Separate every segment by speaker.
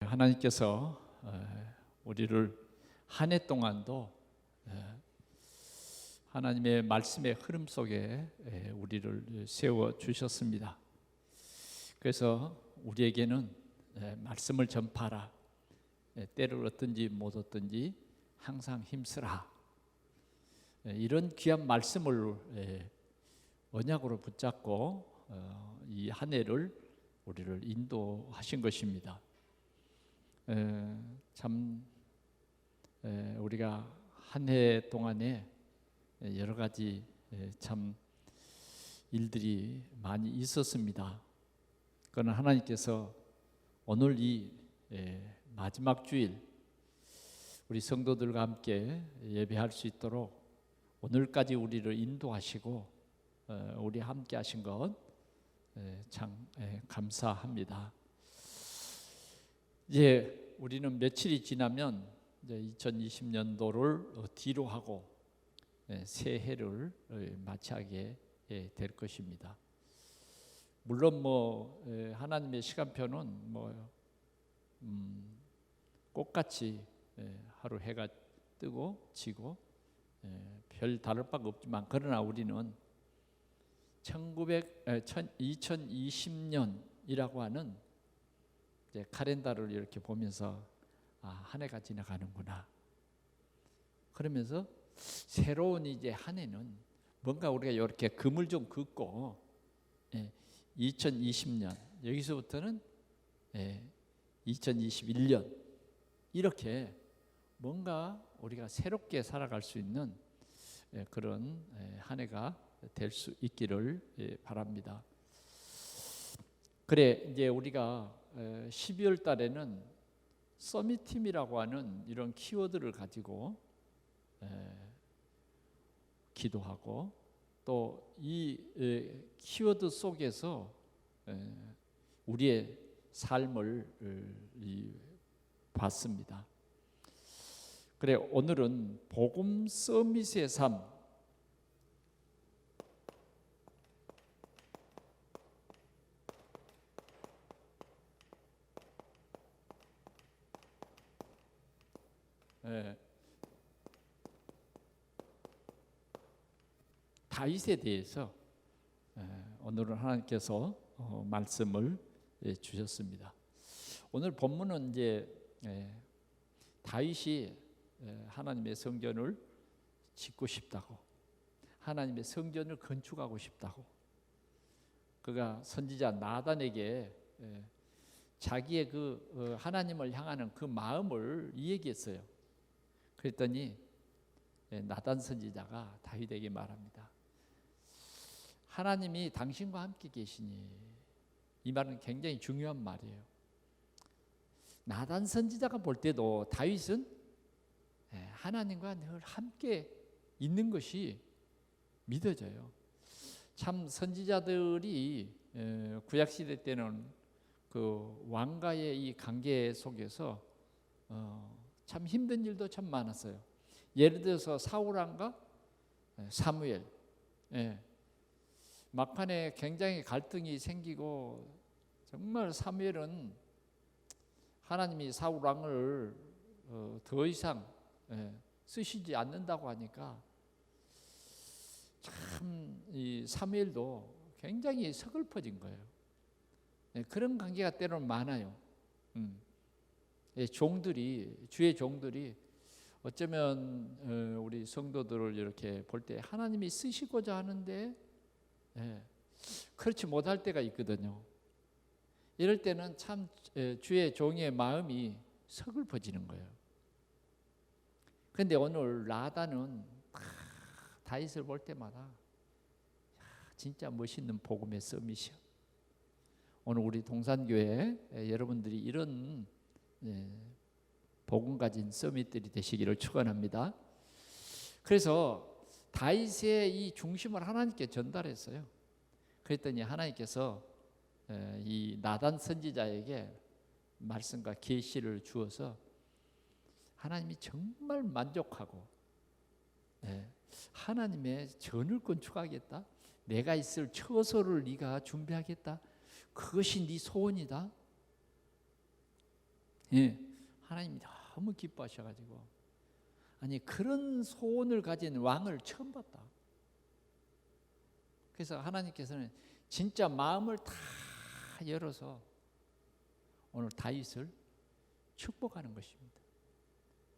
Speaker 1: 하나님께서 우리를 한 해 동안도 하나님의 말씀의 흐름 속에 우리를 세워 주셨습니다. 그래서 우리에게는 말씀을 전파하라, 때를 얻든지 못 얻든지 항상 힘쓰라, 이런 귀한 말씀을 언약으로 붙잡고 이 한 해를 우리를 인도하신 것입니다. 참 우리가 한 해 동안에 여러 가지 참 일들이 많이 있었습니다. 그러나 하나님께서 오늘 이 마지막 주일 우리 성도들과 함께 예배할 수 있도록 오늘까지 우리를 인도하시고 우리 함께 하신 것 참 감사합니다. 이제 우리는 며칠이 지나면 이제 2020년도를 뒤로 하고 새해를 맞이하게 될 것입니다. 물론 하나님의 시간표는 꽃같이 하루 해가 뜨고 지고 별 다를 바가 없지만, 그러나 우리는 2020년이라고 하는 이제 카렌다를 이렇게 보면서 한 해가 지나가는구나. 그러면서 새로운 이제 한 해는 뭔가 우리가 이렇게 금을 좀 긋고 2020년 여기서부터는 2021년 이렇게 뭔가 우리가 새롭게 살아갈 수 있는 그런 한 해가 될 수 있기를 바랍니다. 그래, 이제 우리가 12월 달에는 서밋팀이라고 하는 이런 키워드를 가지고 기도하고, 또 이 키워드 속에서 우리의 삶을 봤습니다. 그래, 오늘은 복음 서밋의 삶, 다윗에 대해서 오늘은 하나님께서 말씀을 주셨습니다. 오늘 본문은 이제 다윗이 하나님의 성전을 짓고 싶다고, 하나님의 성전을 건축하고 싶다고, 그가 선지자 나단에게 자기의 그 하나님을 향하는 그 마음을 이야기했어요. 그랬더니 나단 선지자가 다윗에게 말합니다. 하나님이 당신과 함께 계시니. 이 말은 굉장히 중요한 말이에요. 나단 선지자가 볼 때도 다윗은 하나님과 늘 함께 있는 것이 믿어져요. 참 선지자들이 구약시대 때는 그 왕과의 이 관계 속에서 참 힘든 일도 참 많았어요. 예를 들어서 사울왕과 사무엘, 막판에 굉장히 갈등이 생기고, 정말 사무엘은 하나님이 사울왕을 더 이상 쓰시지 않는다고 하니까 참 이 사무엘도 굉장히 서글퍼진 거예요. 그런 관계가 때로는 많아요. 주의 종들이 어쩌면 우리 성도들을 이렇게 볼 때 하나님이 쓰시고자 하는데 그렇지 못할 때가 있거든요. 이럴 때는 참 주의 종의 마음이 서글퍼지는 거예요. 그런데 오늘 나단은 다윗을 볼 때마다 진짜 멋있는 복음의 서밋이요. 오늘 우리 동산교회 여러분들이 이런 복음 가진 서밋들이 되시기를 축원합니다. 그래서 다윗의 이 중심을 하나님께 전달했어요. 그랬더니 하나님께서 이 나단 선지자에게 말씀과 계시를 주어서 하나님이 정말 만족하고 하나님의 전을 건축하겠다, 내가 있을 처소를 네가 준비하겠다, 그것이 네 소원이다. 예, 하나님이 너무 기뻐하셔가지고 아니 그런 소원을 가진 왕을 처음 봤다. 그래서 하나님께서는 진짜 마음을 다 열어서 오늘 다윗을 축복하는 것입니다.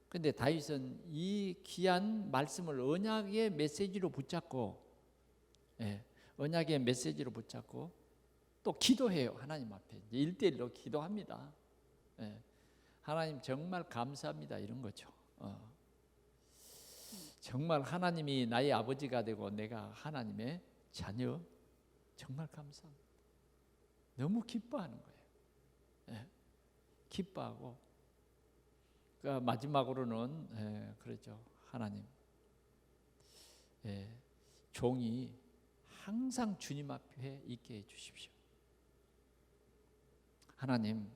Speaker 1: 그런데 다윗은 이 귀한 말씀을 언약의 메시지로 붙잡고, 언약의 메시지로 붙잡고 또 기도해요. 하나님 앞에 1대1로 기도합니다. 하나님 정말 감사합니다 이런 거죠. 정말 하나님이 나의 아버지가 되고 내가 하나님의 자녀, 정말 감사합니다. 너무 기뻐하는 거예요. 기뻐하고 그러니까 마지막으로는 그렇죠. 하나님, 종이 항상 주님 앞에 있게 해주십시오. 하나님,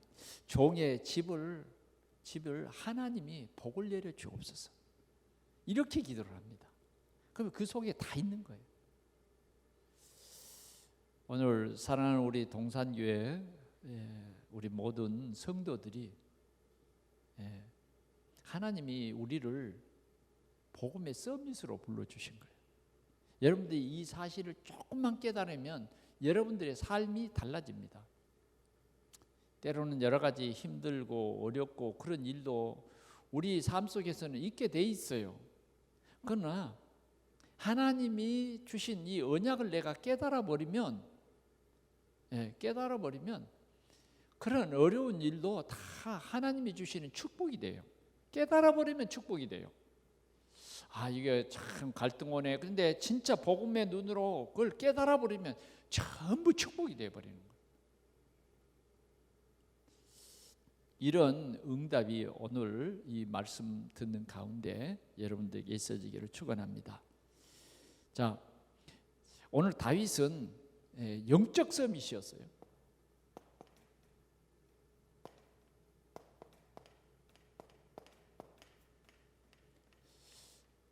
Speaker 1: 종의 집을 하나님이 복을 내려 주옵소서. 이렇게 기도를 합니다. 그럼 그 속에 다 있는 거예요. 오늘 사랑하는 우리 동산교회 우리 모든 성도들이 하나님이 우리를 복음의 서밋으로 불러주신 거예요. 여러분들이 이 사실을 조금만 깨달으면 여러분들의 삶이 달라집니다. 때로는 여러 가지 힘들고 어렵고 그런 일도 우리 삶 속에서는 있게 돼 있어요. 그러나 하나님이 주신 이 언약을 내가 깨달아 버리면 그런 어려운 일도 다 하나님이 주시는 축복이 돼요. 깨달아 버리면 축복이 돼요. 아, 이게 참 갈등 오네. 근데 진짜 복음의 눈으로 그걸 깨달아 버리면 전부 축복이 돼 버리는 거예요. 이런 응답이 오늘 이 말씀 듣는 가운데 여러분들에게 있어지기를 축원합니다. 자, 오늘 다윗은 영적 서밋이었어요.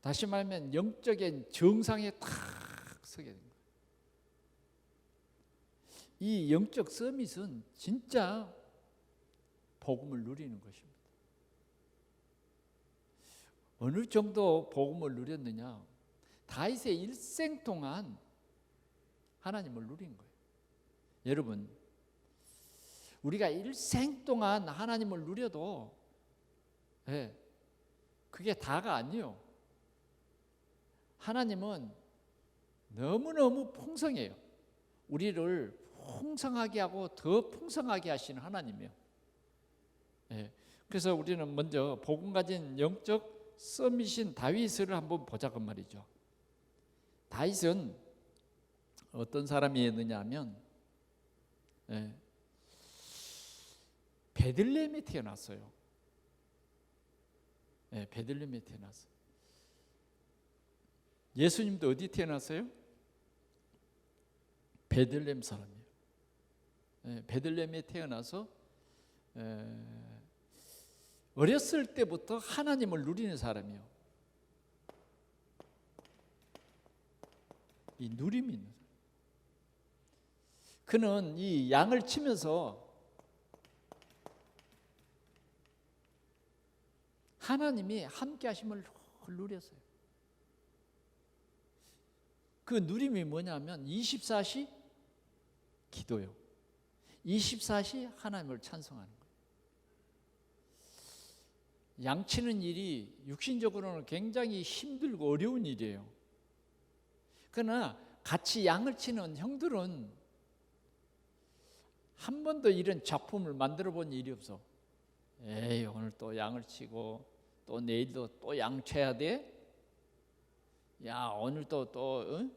Speaker 1: 다시 말하면 영적인 정상에 딱 서게 된 거예요. 이 영적 서밋은 진짜 복음을 누리는 것입니다. 어느 정도 복음을 누렸느냐? 다윗의 일생 동안 하나님을 누린 거예요. 여러분, 우리가 일생 동안 하나님을 누려도 그게 다가 아니에요. 하나님은 너무너무 풍성해요. 우리를 풍성하게 하고 더 풍성하게 하시는 하나님이에요. 그래서 우리는 먼저 복음 가진 영적 서밋인 다윗을 한번 보자고 말이죠. 다윗은 어떤 사람이었느냐 하면 베들레헴에 태어났어요. 베들레헴에 태어났어요. 예수님도 어디 태어났어요? 베들레헴 사람이에요. 베들레헴에 태어나서 어렸을 때부터 하나님을 누리는 사람이에요. 이 누림이 있는 사람. 그는 이 양을 치면서 하나님이 함께 하심을 누렸어요. 그 누림이 뭐냐면 24시 기도요. 24시 하나님을 찬송하는 거예요. 양치는 일이 육신적으로는 굉장히 힘들고 어려운 일이에요. 그러나 같이 양을 치는 형들은 한 번도 이런 작품을 만들어 본 일이 없어. 에이, 오늘 또 양을 치고 또 내일도 또 양 쳐야 돼? 야, 오늘 또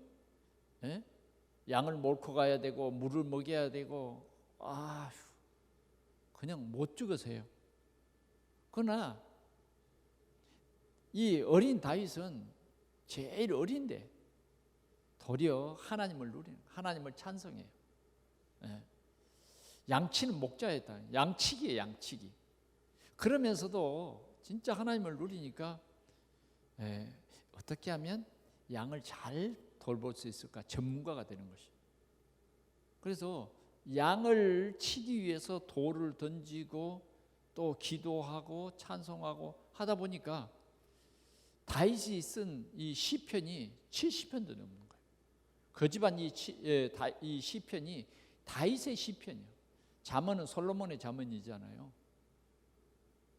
Speaker 1: 양을 몰고 가야 되고 물을 먹여야 되고 그냥 못 죽으세요. 그러나 이 어린 다윗은 제일 어린데 도리어 하나님을 누리는, 하나님을 찬송해요. 양치는 목자였다. 양치기예요, 양치기. 그러면서도 진짜 하나님을 누리니까 어떻게 하면 양을 잘 돌볼 수 있을까? 전문가가 되는 것이. 그래서 양을 치기 위해서 돌을 던지고 또 기도하고 찬송하고 하다 보니까 다윗이 쓴 이 시편이 70편도 넘는 거예요. 그 집안 이 시편이 다윗의 시편이에요. 잠언은 솔로몬의 잠언이잖아요.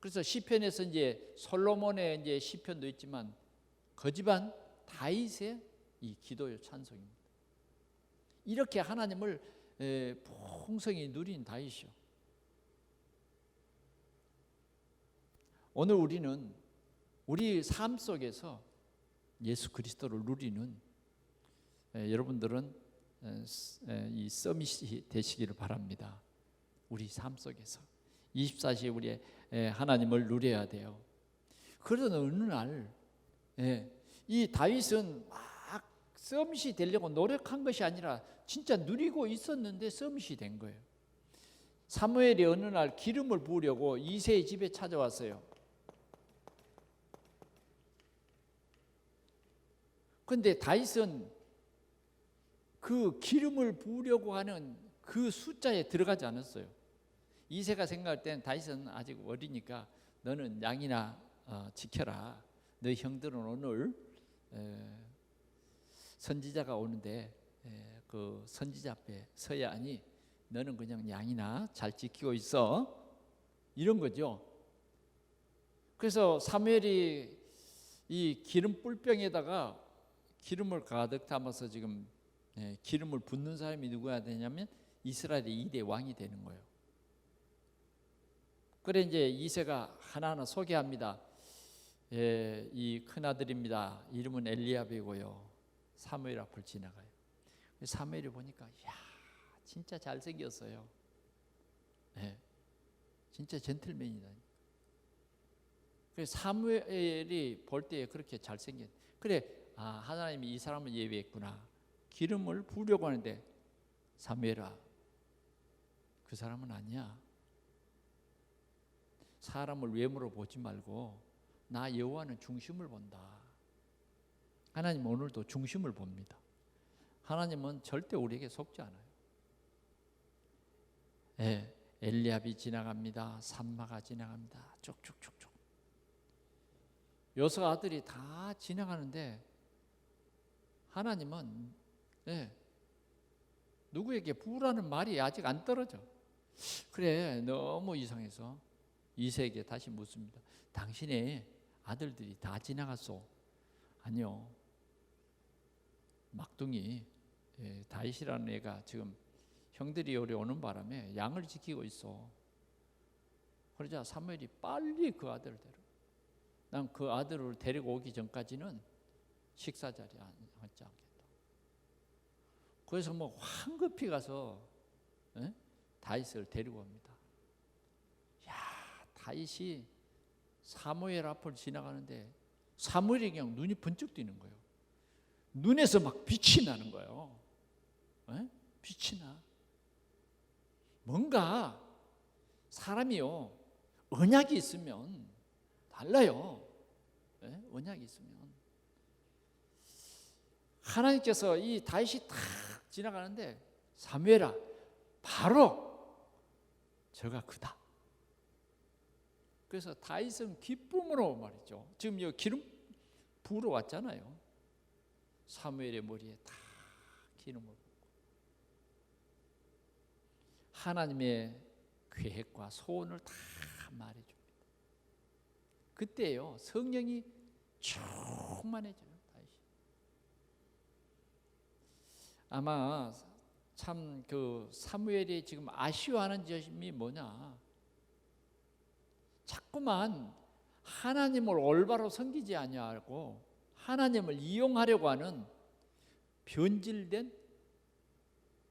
Speaker 1: 그래서 시편에서 이제 솔로몬의 이제 시편도 있지만 그 집안 다윗의 이 기도요 찬송입니다. 이렇게 하나님을 풍성히 누린 다윗이요. 오늘 우리는 우리 삶 속에서 예수 그리스도를 누리는 여러분들은 이 서밋이 되시기를 바랍니다. 우리 삶 속에서 24시에 우리 하나님을 누려야 돼요. 그러던 어느 날 이 다윗은 막 서밋이 되려고 노력한 것이 아니라 진짜 누리고 있었는데 서밋이 된 거예요. 사무엘이 어느 날 기름을 부으려고 이새의 집에 찾아왔어요. 그런데 다윗은 그 기름을 부으려고 하는 그 숫자에 들어가지 않았어요. 이새가 생각할 때는 다윗은 아직 어리니까 너는 양이나 지켜라. 너희 형들은 오늘 선지자가 오는데 그 선지자 앞에 서야 하니 너는 그냥 양이나 잘 지키고 있어. 이런 거죠. 그래서 사무엘이 이 기름 뿔병에다가 기름을 가득 담아서 지금 기름을 붓는 사람이 누구야 되냐면 이스라엘의 2대 왕이 되는 거예요. 그래 이제 이새가 하나하나 소개합니다. 이 큰아들입니다. 이름은 엘리압이고요. 사무엘 앞을 지나가요. 사무엘이 보니까 야 진짜 잘생겼어요. 진짜 젠틀맨이다. 그래서 사무엘이 볼 때 그렇게 잘생겼. 그래 하나님이 이 사람을 예비했구나. 기름을 부으려고 하는데 사무엘아 그 사람은 아니야. 사람을 외모로 보지 말고 나 여호와는 중심을 본다. 하나님 오늘도 중심을 봅니다. 하나님은 절대 우리에게 속지 않아요. 엘리압이 지나갑니다. 삼마가 지나갑니다. 쭉쭉쭉쭉. 여섯 아들이 다 지나가는데 하나님은 누구에게 부으라는 말이 아직 안 떨어져. 그래 너무 이상해서 이새에게 다시 묻습니다. 당신의 아들들이 다 지나갔소? 아니요. 막둥이 다윗이라는 애가 지금 형들이 요리 오는 바람에 양을 지키고 있어. 그러자 사무엘이 빨리 그 아들을 데려. 난 그 아들을 데리고 오기 전까지는 식사 자리에 앉지 않겠다. 그래서 뭐 황급히 가서 다윗을 데리고 옵니다. 야, 다윗이 사무엘 앞을 지나가는데 사무엘이 그냥 눈이 번쩍 뜨는 거예요. 눈에서 막 빛이 나는 거예요. 빛이 나. 뭔가 사람이요 언약이 있으면 달라요. 언약이 있으면 하나님께서 이 다윗이 탁 지나가는데 사무엘아 바로 저가 그다. 그래서 다윗은 기쁨으로 말이죠. 지금 이 기름 부으러 왔잖아요. 사무엘의 머리에 다 기름을 붓고 하나님의 계획과 소원을 다 말해줍니다. 그때요 성령이 충만해져요. 다윗이. 아마 참 그 사무엘이 지금 아쉬워하는 점이 뭐냐? 자꾸만 하나님을 올바로 섬기지 아니하고 하나님을 이용하려고 하는 변질된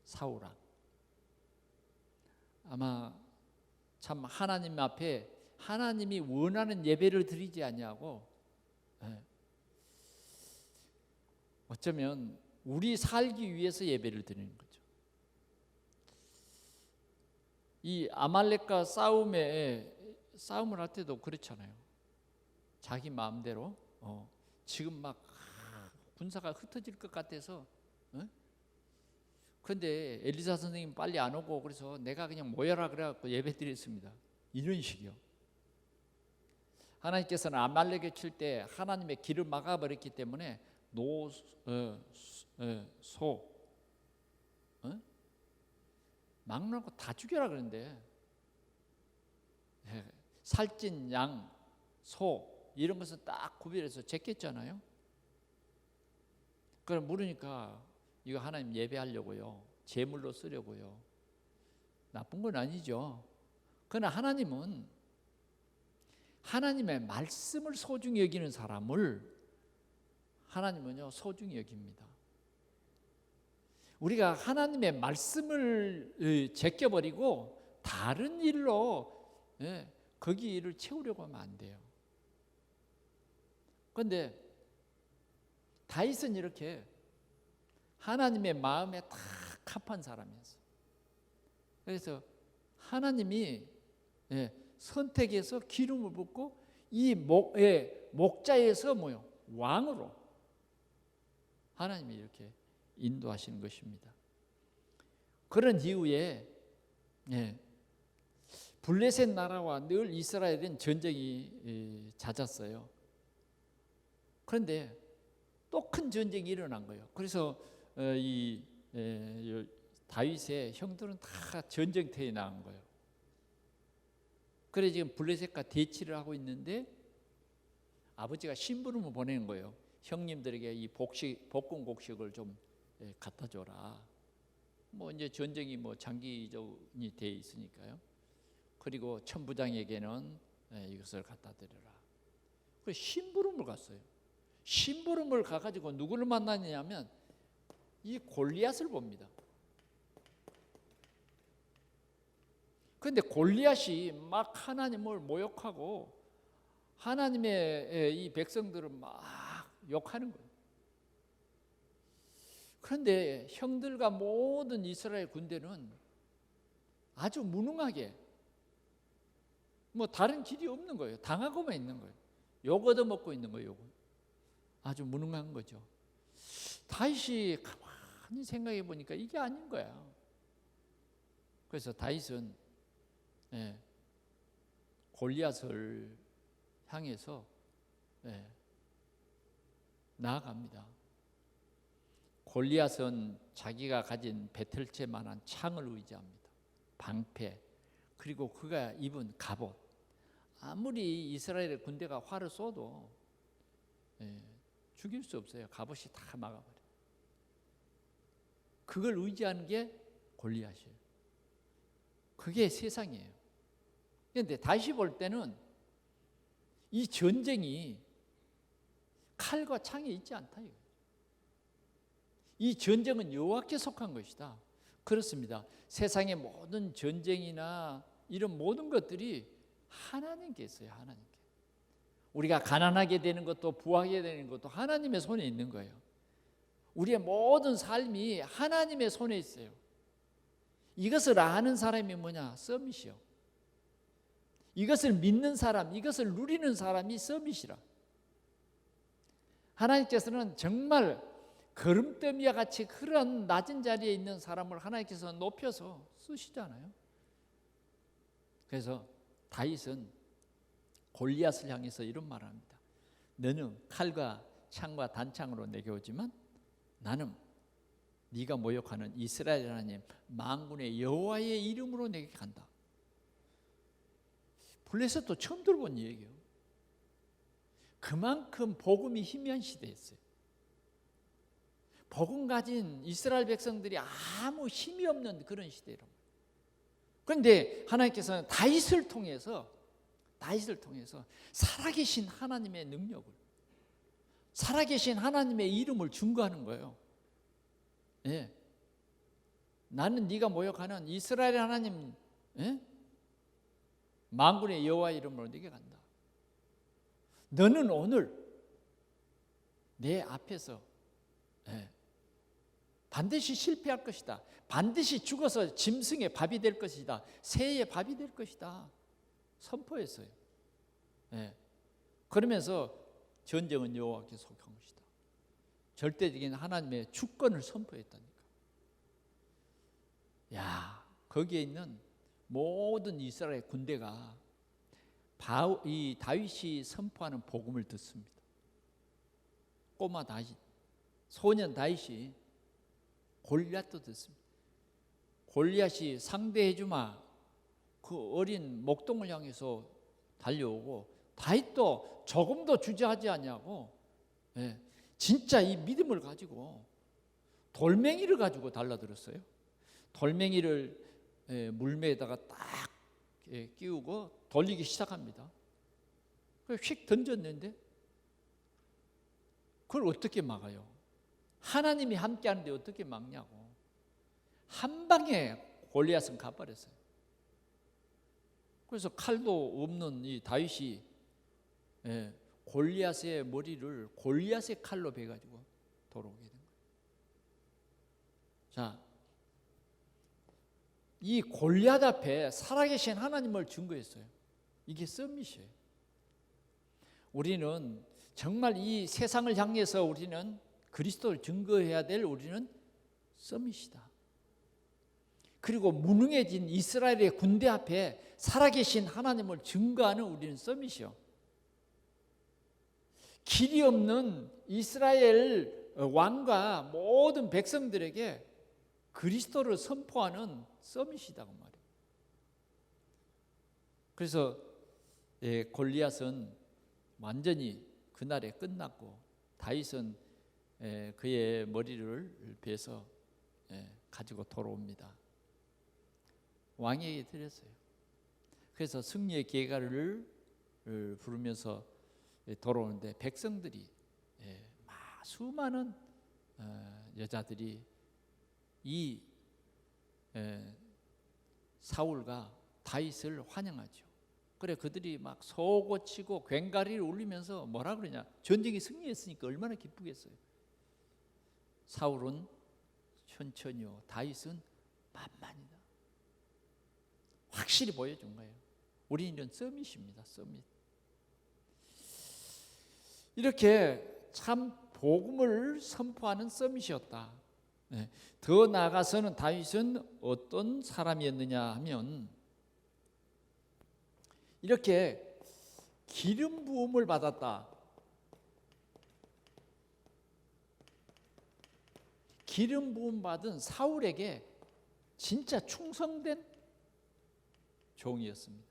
Speaker 1: 사울아. 아마 참 하나님 앞에 하나님이 원하는 예배를 드리지 아니하고 어쩌면 우리 살기 위해서 예배를 드리는 거죠. 이 아말렉과 싸움을 할 때도 그렇잖아요. 자기 마음대로 지금 막 군사가 흩어질 것 같아서 그런데 엘리사 선생님 빨리 안 오고 그래서 내가 그냥 모여라 그래갖고 예배 드렸습니다. 이런 식이요. 하나님께서는 아말렉을 칠 때 하나님의 길을 막아버렸기 때문에 막는 거 다 죽여라 그러는데, 살찐 양, 소 이런 것은 딱 구별해서 제꼈잖아요. 그럼 물으니까 이거 하나님 예배하려고요, 제물로 쓰려고요. 나쁜 건 아니죠. 그러나 하나님은 하나님의 말씀을 소중히 여기는 사람을 하나님은요 소중히 여깁니다. 우리가 하나님의 말씀을 제껴버리고 다른 일로 거기 일을 채우려고 하면 안 돼요. 그런데 다윗은 이렇게 하나님의 마음에 딱 합한 사람이었어요. 그래서 하나님이 선택해서 기름을 붓고 이 목자에서 왕으로 하나님이 이렇게 인도하시는 것입니다. 그런 이후에 블레셋 나라와 늘 이스라엘은 전쟁이 잦았어요. 그런데 또 큰 전쟁이 일어난 거예요. 그래서 이 다윗의 형들은 다 전쟁터에 나간 거예요. 그래 지금 블레셋과 대치를 하고 있는데 아버지가 심부름을 보내는 거예요. 형님들에게 이 복군 곡식을 좀 갖다 줘라. 이제 전쟁이 장기전이 돼 있으니까요. 그리고 천부장에게는 이것을 갖다 드려라. 그래서 심부름을 갔어요. 심부름을 가가지고 누구를 만나냐면 이 골리앗을 봅니다. 그런데 골리앗이 막 하나님을 모욕하고 하나님의 이 백성들을 막 욕하는 거예요. 그런데 형들과 모든 이스라엘 군대는 아주 무능하게 다른 길이 없는 거예요. 당하고만 있는 거예요. 욕 얻어먹고 있는 거예요. 아주 무능한 거죠. 다윗이 가만히 생각해 보니까 이게 아닌 거야. 그래서 다윗은 골리앗을 향해서 나아갑니다. 골리앗은 자기가 가진 배틀채만한 창을 의지합니다. 방패, 그리고 그가 입은 갑옷. 아무리 이스라엘의 군대가 활을 쏘도 죽일 수 없어요. 갑옷이 다 막아버려요. 그걸 의지하는 게 골리앗이에요. 그게 세상이에요. 그런데 다시 볼 때는 이 전쟁이 칼과 창에 있지 않다. 이 전쟁은 여호와께 속한 것이다. 그렇습니다. 세상의 모든 전쟁이나 이런 모든 것들이 하나님께 있어요. 하나님께. 우리가 가난하게 되는 것도 부하게 되는 것도 하나님의 손에 있는 거예요. 우리의 모든 삶이 하나님의 손에 있어요. 이것을 아는 사람이 뭐냐? 서밋이요. 이것을 믿는 사람, 이것을 누리는 사람이 서밋이라. 하나님께서는 정말 거름더미와 같이 그런 낮은 자리에 있는 사람을 하나님께서 높여서 쓰시잖아요. 그래서 다윗은 골리앗을 향해서 이런 말을 합니다. 너는 칼과 창과 단창으로 내게 오지만 나는 네가 모욕하는 이스라엘 하나님 만군의 여호와의 이름으로 내게 간다. 블레셋도 처음 들어본 얘기예요. 그만큼 복음이 희미한 시대였어요. 복음 가진 이스라엘 백성들이 아무 힘이 없는 그런 시대라고. 그런데 하나님께서는 다윗을 통해서 살아계신 하나님의 능력을, 살아계신 하나님의 이름을 증거하는 거예요. 나는 네가 모욕하는 이스라엘 하나님 만군의 여호와 이름으로 네게 간다. 너는 오늘 내 앞에서 반드시 실패할 것이다. 반드시 죽어서 짐승의 밥이 될 것이다. 새의 밥이 될 것이다. 선포했어요. 그러면서 전쟁은 여호와께 속한 것이다. 절대적인 하나님의 주권을 선포했다니까. 거기에 있는 모든 이스라엘 군대가 이 다윗이 선포하는 복음을 듣습니다. 꼬마 다윗, 소년 다윗이 골리앗도 듣습니다. 골리앗이 상대해 주마, 그 어린 목동을 향해서 달려오고 다윗도 조금도 주저하지 않냐고, 진짜 이 믿음을 가지고 돌멩이를 가지고 달라들었어요. 돌멩이를 물매에다가 딱 끼우고 돌리기 시작합니다. 휙 던졌는데 그걸 어떻게 막아요? 하나님이 함께하는데 어떻게 막냐고. 한 방에 골리앗은 가버렸어요. 그래서 칼도 없는 이 다윗이 골리앗의 머리를 골리앗의 칼로 베가지고 돌아오게 된 거예요. 자, 이 골리앗 앞에 살아계신 하나님을 증거했어요. 이게 서밋이에요. 우리는 정말 이 세상을 향해서 우리는 그리스도를 증거해야 될 우리는 서밋이다. 그리고 무능해진 이스라엘의 군대 앞에 살아계신 하나님을 증거하는 우리는 서밋이요. 길이 없는 이스라엘 왕과 모든 백성들에게 그리스도를 선포하는 서밋이다고 말이에요. 그래서 골리앗은 완전히 그날에 끝났고 다윗은 그의 머리를 베서 가지고 돌아옵니다. 왕에게 드렸어요. 그래서 승리의 계가를 부르면서 돌아오는데 백성들이 수많은 여자들이 이 사울과 다윗을 환영하죠. 그래 그들이 막 소고치고 괭가리를 울리면서 뭐라 그러냐, 전쟁이 승리했으니까 얼마나 기쁘겠어요. 사울은 천천히요, 다윗은 만만이다. 확실히 보여준 거예요. 우리는 서밋입니다. 서밋. 이렇게 참 복음을 선포하는 서밋이었다. 더 나아가서는 다윗은 어떤 사람이었느냐 하면 이렇게 기름 부음을 받았다. 기름 부음 받은 사울에게 진짜 충성된 종이었습니다.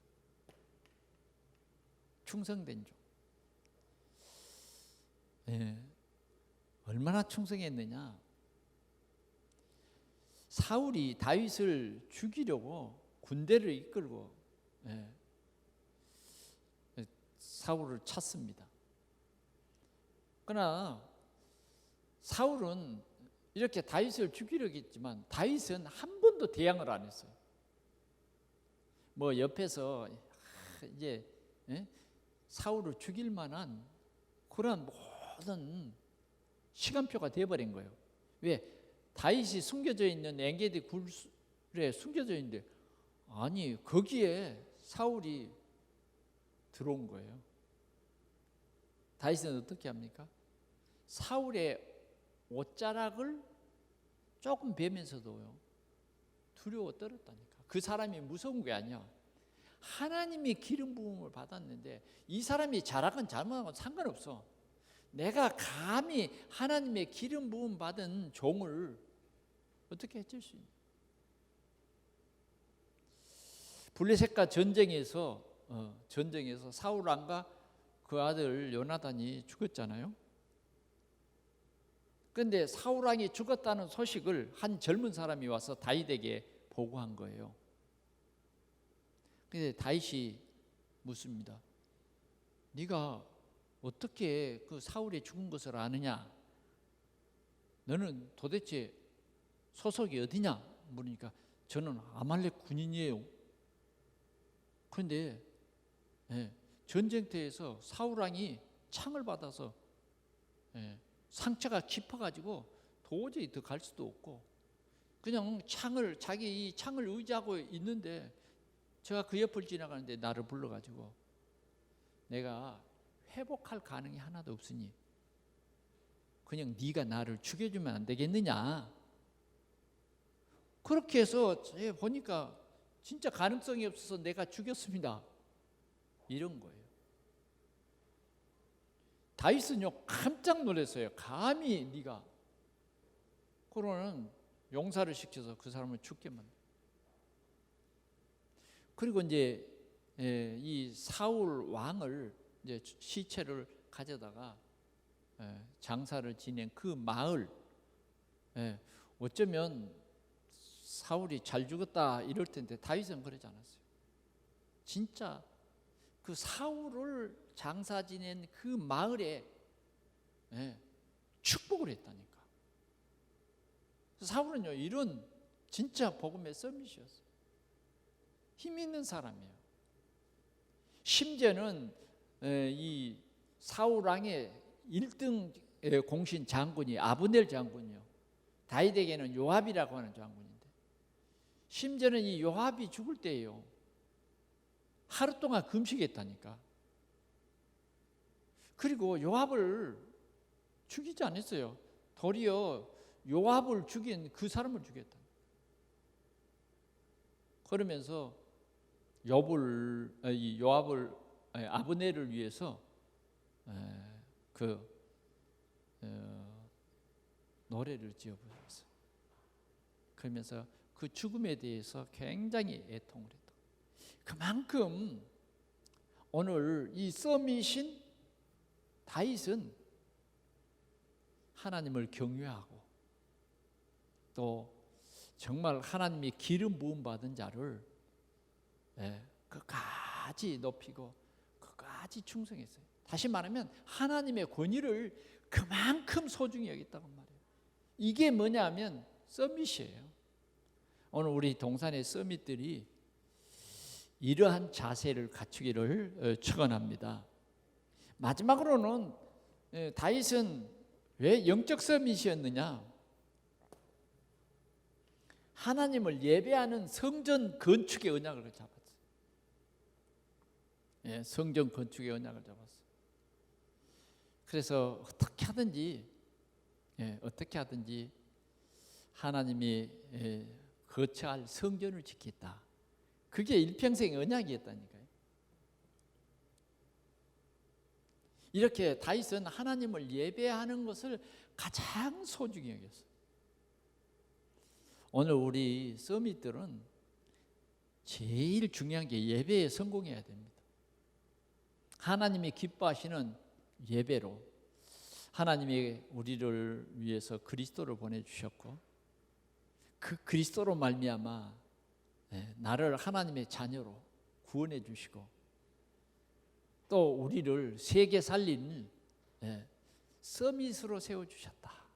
Speaker 1: 충성된 종. 얼마나 충성했느냐. 사울이 다윗을 죽이려고 군대를 이끌고 사울을 찼습니다. 그러나 사울은 이렇게 다윗을 죽이려고 했지만 다윗은 한 번도 대항을 안 했어요. 뭐 옆에서 이제 사울을 죽일 만한 그런 모든 시간표가 되어버린 거예요. 왜? 다윗이 숨겨져 있는 엔게디 굴에 숨겨져 있는데 아니 거기에 사울이 들어온 거예요. 다윗은 어떻게 합니까? 사울의 옷자락을 조금 베면서도요 두려워 떨었다니까. 그 사람이 무서운 게 아니야. 하나님이 기름 부음을 받았는데 이 사람이 잘하건 잘못하건 상관없어. 내가 감히 하나님의 기름 부음 받은 종을 어떻게 해칠 수 있냐. 블레셋과 전쟁에서 사울 왕과 그 아들 요나단이 죽었잖아요. 그런데 사울 왕이 죽었다는 소식을 한 젊은 사람이 와서 다윗에게 보고한 거예요. 근데 다윗이 묻습니다. 네가 어떻게 그 사울이 죽은 것을 아느냐? 너는 도대체 소속이 어디냐? 물으니까 저는 아말렉 군인이에요. 그런데 전쟁터에서 사울 왕이 창을 받아서 상처가 깊어가지고 도저히 더 갈 수도 없고 그냥 자기 이 창을 의지하고 있는데 제가 그 옆을 지나가는데 나를 불러가지고 내가 회복할 가능이 하나도 없으니 그냥 네가 나를 죽여주면 안 되겠느냐. 그렇게 해서 보니까 진짜 가능성이 없어서 내가 죽였습니다. 이런 거예요. 다윗은요 깜짝 놀랐어요. 감히 네가, 그러는 용사를 시켜서 그 사람을 죽게 만들. 그리고 이제 이 사울 왕을 이제 시체를 가져다가 장사를 지낸 그 마을, 어쩌면 사울이 잘 죽었다 이럴 텐데 다윗은 그러지 않았어요. 진짜 그 사울을 장사 지낸 그 마을에 축복을 했다니까. 사울은요 이런 진짜 복음의 서밋이었어요. 힘 있는 사람이에요. 심지어는 이 사울 왕의 1등 공신 장군이 아브넬 장군이요, 다윗에게는 요압이라고 하는 장군인데, 심지어는 이 요압이 죽을 때예요, 하루 동안 금식했다니까. 그리고 요압을 죽이지 않았어요. 도리어 요압을 죽인 그 사람을 죽였다. 그러면서 요압을 아브넬을 위해서 노래를 지어부렸어요. 그러면서 그 죽음에 대해서 굉장히 애통을 했다. 그만큼 오늘 이 서밋인 다윗은 하나님을 경외하고 또 정말 하나님이 기름 부음 받은 자를 끝까지 높이고 끝까지 충성했어요. 다시 말하면 하나님의 권위를 그만큼 소중히 여겼다고 말해요. 이게 뭐냐면 서밋이에요. 오늘 우리 동산의 서밋들이 이러한 자세를 갖추기를 축원합니다. 마지막으로는 다윗은 왜 영적 서밋이었느냐? 하나님을 예배하는 성전 건축의 언약을 잡았어요. 성전 건축의 언약을 잡았어요. 그래서 어떻게 하든지 하나님이 거처할 성전을 지켰다. 그게 일평생 언약이었다니까요. 이렇게 다윗은 하나님을 예배하는 것을 가장 소중히 여겼어요. 오늘 우리 서밋들은 제일 중요한 게 예배에 성공해야 됩니다. 하나님이 기뻐하시는 예배로 하나님이 우리를 위해서 그리스도를 보내주셨고, 그 그리스도로 말미암아 나를 하나님의 자녀로 구원해 주시고 또 우리를 세계 살린 서밋으로 세워주셨다.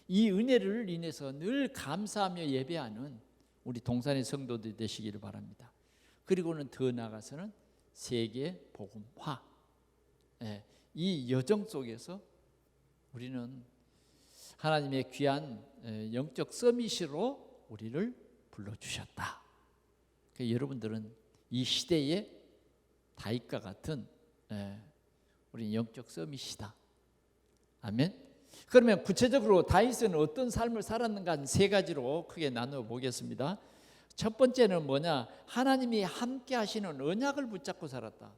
Speaker 1: 이 은혜를 인해서 늘 감사하며 예배하는 우리 동산의 성도들 되시기를 바랍니다. 그리고는 더 나아가서는 세계 복음화, 이 여정 속에서 우리는 하나님의 귀한 영적 서밋으로 우리를 불러주셨다. 여러분들은 이 시대의 다윗과 같은 우리 영적 서밋이다. 아멘. 그러면 구체적으로 다윗은 어떤 삶을 살았는가 한 세 가지로 크게 나누어 보겠습니다. 첫 번째는 뭐냐? 하나님이 함께 하시는 언약을 붙잡고 살았다.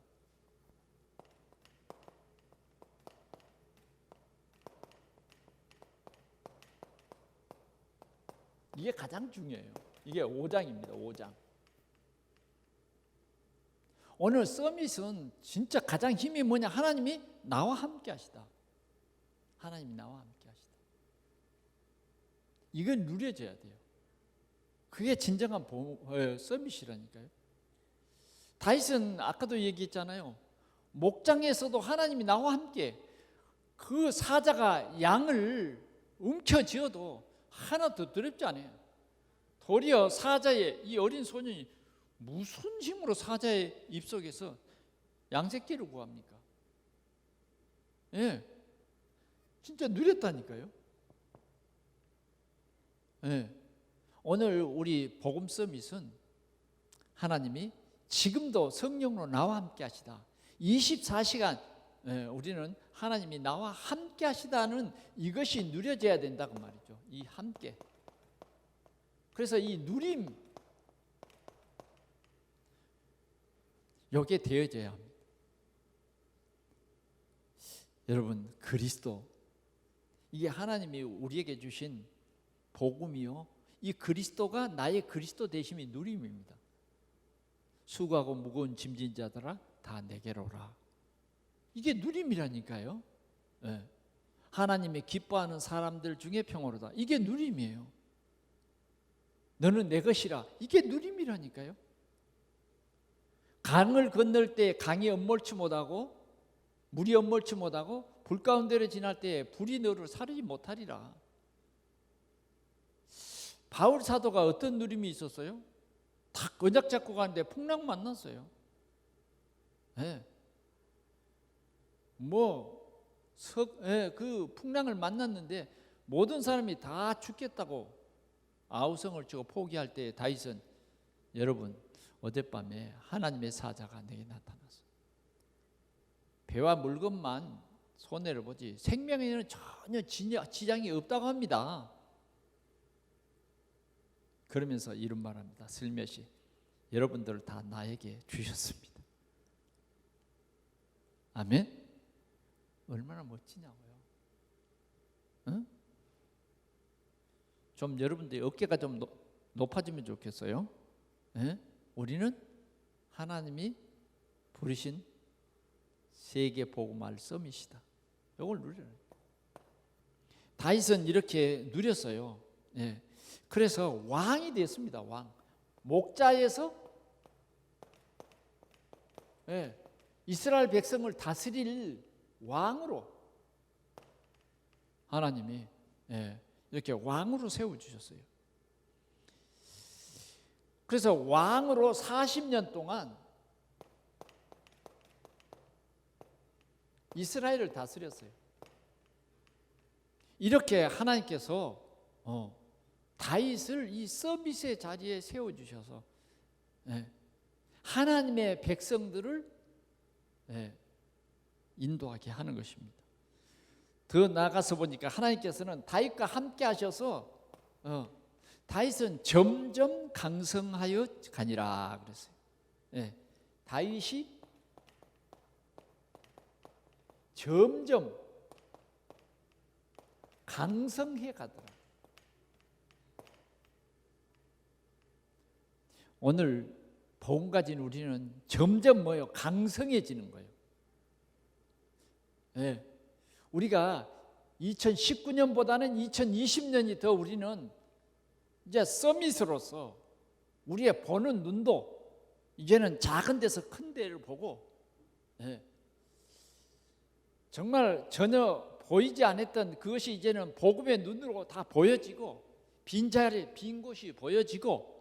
Speaker 1: 이게 가장 중요해요. 이게 5장입니다. 5장. 오늘 서밋은 진짜 가장 힘이 뭐냐? 하나님이 나와 함께 하시다. 하나님이 나와 함께 하시다. 이건 누려져야 돼요. 그게 진정한 서밋이라니까요. 다윗은 아까도 얘기했잖아요. 목장에서도 하나님이 나와 함께, 그 사자가 양을 움켜쥐어도 하나도 두렵지 않아요. 도리어 사자의 이 어린 소년이 무슨 힘으로 사자의 입속에서 양새끼를 구합니까? 진짜 누렸다니까요. 오늘 우리 복음 서밋은 하나님이 지금도 성령으로 나와 함께 하시다. 24시간 우리는 하나님이 나와 함께 하시다는 이것이 누려져야 된다고 말이죠. 이 함께. 그래서 이 누림, 요게 되어져야 합니다. 여러분, 그리스도, 이게 하나님이 우리에게 주신 복음이요, 이 그리스도가 나의 그리스도 되심이 누림입니다. 수고하고 무거운 짐진 자들아 다 내게로 오라. 이게 누림이라니까요. 네. 하나님이 기뻐하는 사람들 중에 평화로다. 이게 누림이에요. 너는 내 것이라. 이게 누림이라니까요. 강을 건널 때 강이 엄몰치 못하고 물이 엄몰치 못하고 불 가운데를 지날 때 불이 너를 사르지 못하리라. 바울 사도가 어떤 누림이 있었어요? 탁 언약 잡고 가는데 풍랑 만났어요. 네. 그 풍랑을 만났는데 모든 사람이 다 죽겠다고 아우성을 치고 포기할 때 다윗은, 여러분, 어젯밤에 하나님의 사자가 내게 나타났어요. 배와 물건만 손해를 보지 생명에는 전혀 지장이 없다고 합니다. 그러면서 이런 말합니다. 슬며시 여러분들을 다 나에게 주셨습니다. 아멘. 얼마나 멋지냐고요. 응? 좀 여러분들이 어깨가 좀 높아지면 좋겠어요. 네? 우리는 하나님이 부르신 세계 복음할 썸이시다. 이걸 누려요. 다윗은 이렇게 누렸어요. 네. 그래서 왕이 됐습니다. 왕. 목자에서 네. 이스라엘 백성을 다스릴 왕으로 하나님이 이렇게 왕으로 세워주셨어요. 그래서 왕으로 40년 동안 이스라엘을 다스렸어요. 이렇게 하나님께서 다윗을 이 서밋의 자리에 세워주셔서 하나님의 백성들을 인도하게 하는 것입니다. 더 나아가서 보니까 하나님께서는 다윗과 함께 하셔서 다윗은 점점 강성하여 가니라 그랬어요. 다윗이 점점 강성해 가더라. 오늘 복음 가진 우리는 점점 강성해지는 거예요. 우리가 2019년보다는 2020년이 더 우리는 이제 서밋으로서 우리의 보는 눈도 이제는 작은 데서 큰 데를 보고 정말 전혀 보이지 않았던 그것이 이제는 복음의 눈으로 다 보여지고 빈자리, 빈 곳이 보여지고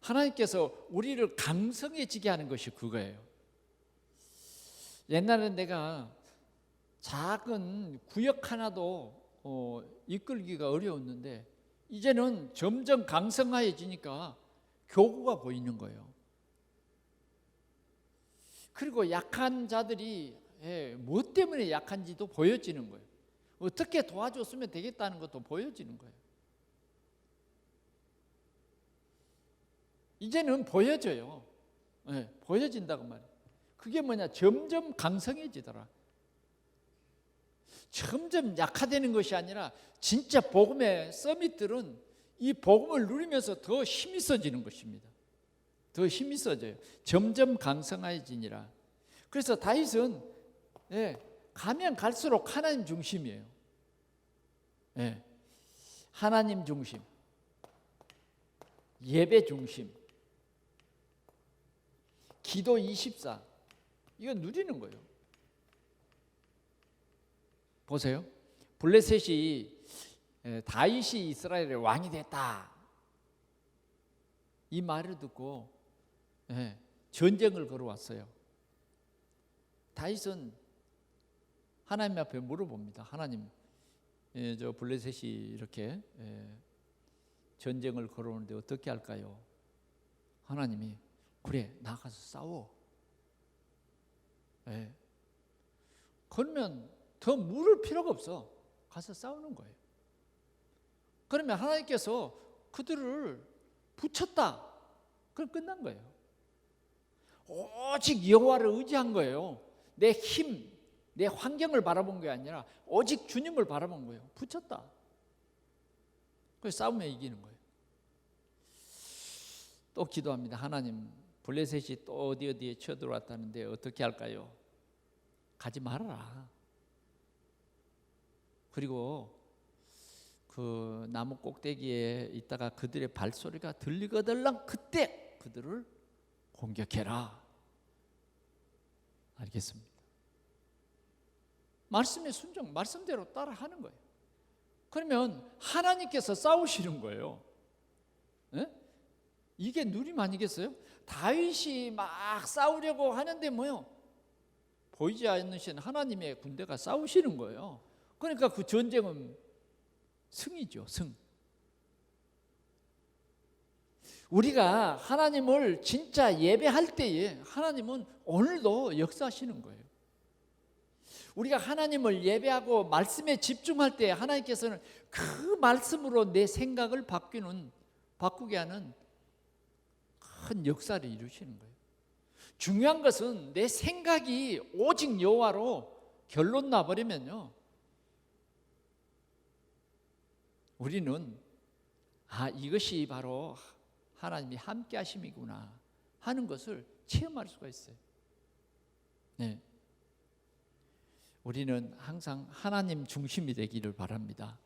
Speaker 1: 하나님께서 우리를 강성해지게 하는 것이 그거예요. 옛날에 내가 작은 구역 하나도 이끌기가 어려웠는데 이제는 점점 강성해지니까 교구가 보이는 거예요. 그리고 약한 자들이 무엇 때문에 약한지도 보여지는 거예요. 어떻게 도와줬으면 되겠다는 것도 보여지는 거예요. 이제는 보여져요. 보여진다고 말이에요. 그게 뭐냐? 점점 강성해지더라. 점점 약화되는 것이 아니라 진짜 복음의 서밋들은 이 복음을 누리면서 더 힘이 있어지는 것입니다. 더 힘이 있어져요. 점점 강성해지니라. 그래서 다윗은 가면 갈수록 하나님 중심이에요. 하나님 중심, 예배 중심, 기도 24, 이거 누리는 거예요. 보세요. 블레셋이 다윗이 이스라엘의 왕이 됐다, 이 말을 듣고 전쟁을 걸어왔어요. 다윗은 하나님 앞에 물어봅니다. 하나님, 저 블레셋이 이렇게 전쟁을 걸어오는데 어떻게 할까요? 하나님이 그래, 나가서 싸워. 그러면 더 물을 필요가 없어. 가서 싸우는 거예요. 그러면 하나님께서 그들을 붙였다. 그럼 끝난 거예요. 오직 여호와를 의지한 거예요. 내 힘, 내 환경을 바라본 게 아니라 오직 주님을 바라본 거예요. 붙였다. 그래서 싸움에 이기는 거예요. 또 기도합니다. 하나님, 블레셋이 또 어디에 쳐들어왔다는데 어떻게 할까요? 가지 말아라. 그리고 그 나무 꼭대기에 있다가 그들의 발소리가 들리거들랑 그때 그들을 공격해라. 알겠습니다. 말씀의 순종, 말씀대로 따라하는 거예요. 그러면 하나님께서 싸우시는 거예요. 네? 이게 누림 아니겠어요? 다윗이 막 싸우려고 하는데 뭐요? 보이지 않으신 하나님의 군대가 싸우시는 거예요. 그러니까 그 전쟁은 승이죠, 승. 우리가 하나님을 진짜 예배할 때에 하나님은 오늘도 역사하시는 거예요. 우리가 하나님을 예배하고 말씀에 집중할 때 하나님께서는 그 말씀으로 내 생각을 바꾸게 하는 큰 역사를 이루시는 거예요. 중요한 것은 내 생각이 오직 여호와로 결론 나버리면요, 우리는 이것이 바로 하나님이 함께 하심이구나 하는 것을 체험할 수가 있어요. 네. 우리는 항상 하나님 중심이 되기를 바랍니다.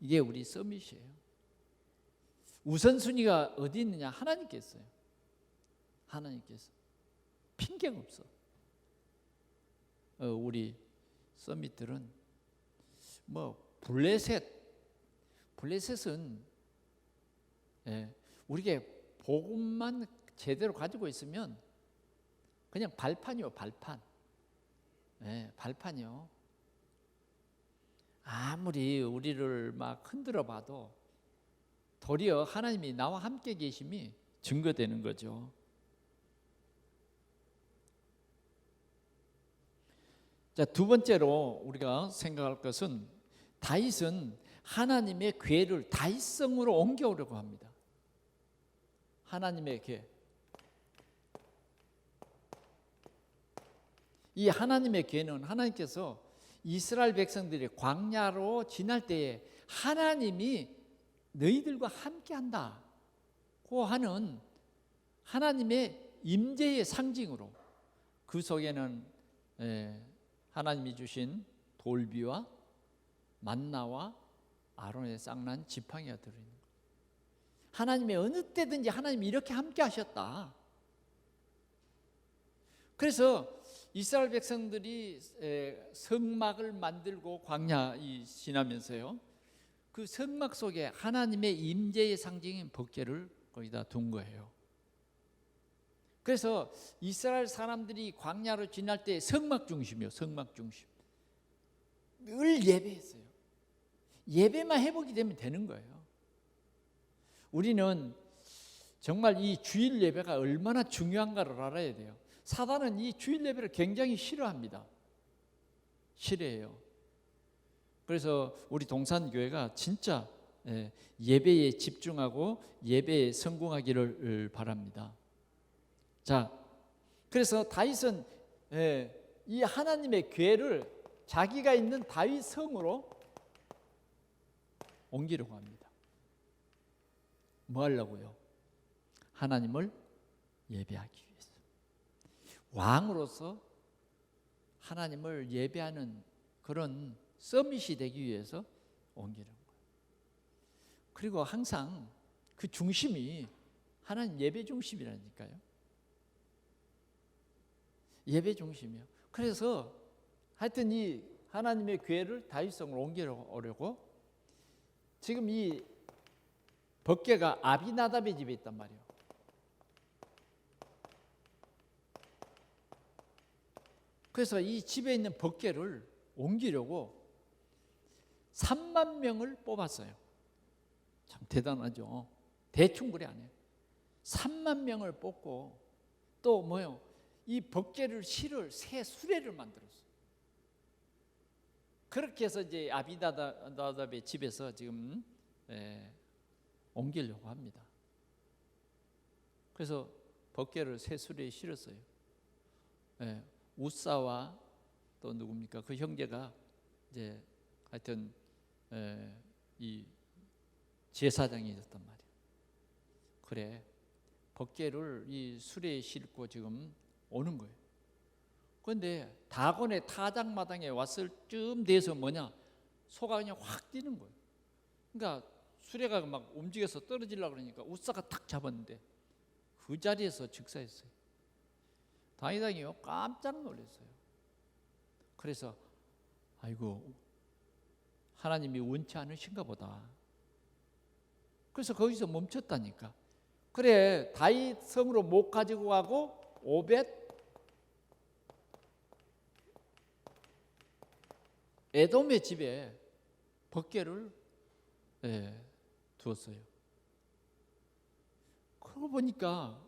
Speaker 1: 이게 우리 서밋이에요. 우선순위가 어디 있느냐? 하나님께 있어요. 하나님께서. 핑계가 없어. 우리 서밋들은 블레셋은 우리가 복음만 제대로 가지고 있으면 그냥 발판이요, 발판. 발판이요. 아무리 우리를 막 흔들어 봐도 도리어 하나님이 나와 함께 계심이 증거되는 거죠. 자, 두 번째로 우리가 생각할 것은 다윗은 하나님의 궤를 다윗성으로 옮겨오려고 합니다. 하나님의 궤. 이 하나님의 궤는 하나님께서 이스라엘 백성들이 광야로 지날 때에 하나님이 너희들과 함께한다고 하는 하나님의 임재의 상징으로, 그 속에는 하나님이 주신 돌비와 만나와 아론의 쌍난 지팡이가 들어있는 거예요. 하나님의 어느 때든지 하나님이 이렇게 함께 하셨다. 그래서 이스라엘 백성들이 성막을 만들고 광야 지나면서요, 그 성막 속에 하나님의 임재의 상징인 번개를 거기다 둔 거예요. 그래서 이스라엘 사람들이 광야로 지날 때 성막 중심이요, 성막 중심. 늘 예배했어요. 예배만 회복이 되면 되는 거예요. 우리는 정말 이 주일 예배가 얼마나 중요한가를 알아야 돼요. 사단은 이 주일 예배를 굉장히 싫어합니다. 싫어해요. 그래서 우리 동산교회가 진짜 예배에 집중하고 예배에 성공하기를 바랍니다. 자, 그래서 다윗은 이 하나님의 궤를 자기가 있는 다윗 성으로 옮기려고 합니다. 뭐 하려고요? 하나님을 예배하기 위해서. 왕으로서 하나님을 예배하는 그런 서밋이 되기 위해서 옮기는 거예요. 그리고 항상 그 중심이 하나님 예배 중심이라니까요. 예배 중심이요. 그래서 하여튼 이 하나님의 궤를 다윗성으로 옮기려고 지금 이 번개가 아비나답의 집에 있단 말이에요. 그래서 이 집에 있는 번개를 옮기려고 3만 명을 뽑았어요. 참 대단하죠. 대충 그래 안 해요. 3만 명을 뽑고 또 뭐요? 이 번개를 실을 새 수레를 만들었어요. 그렇게 해서 이제 아비나답의 집에서 지금 옮기려고 합니다. 그래서 번개를 새 수레에 실었어요. 우사와 또 누굽니까? 그 형제가 이제 하여튼 이 제사장이 됐단 말이에요. 그래, 법궤를 이 수레에 싣고 지금 오는 거예요. 그런데 다곤의 타작마당에 왔을 쯤 돼서 뭐냐, 소가 그냥 확 뛰는 거예요. 그러니까 수레가 막 움직여서 떨어지려고 그러니까 우사가 탁 잡았는데 그 자리에서 즉사했어요. 다윗왕이요 깜짝 놀랐어요. 그래서 아이고, 하나님이 원치 않으신가 보다. 그래서 거기서 멈췄다니까. 그래, 다윗 성으로 못 가지고 가고 오벳 에돔의 집에 법궤를 두었어요. 그러고 보니까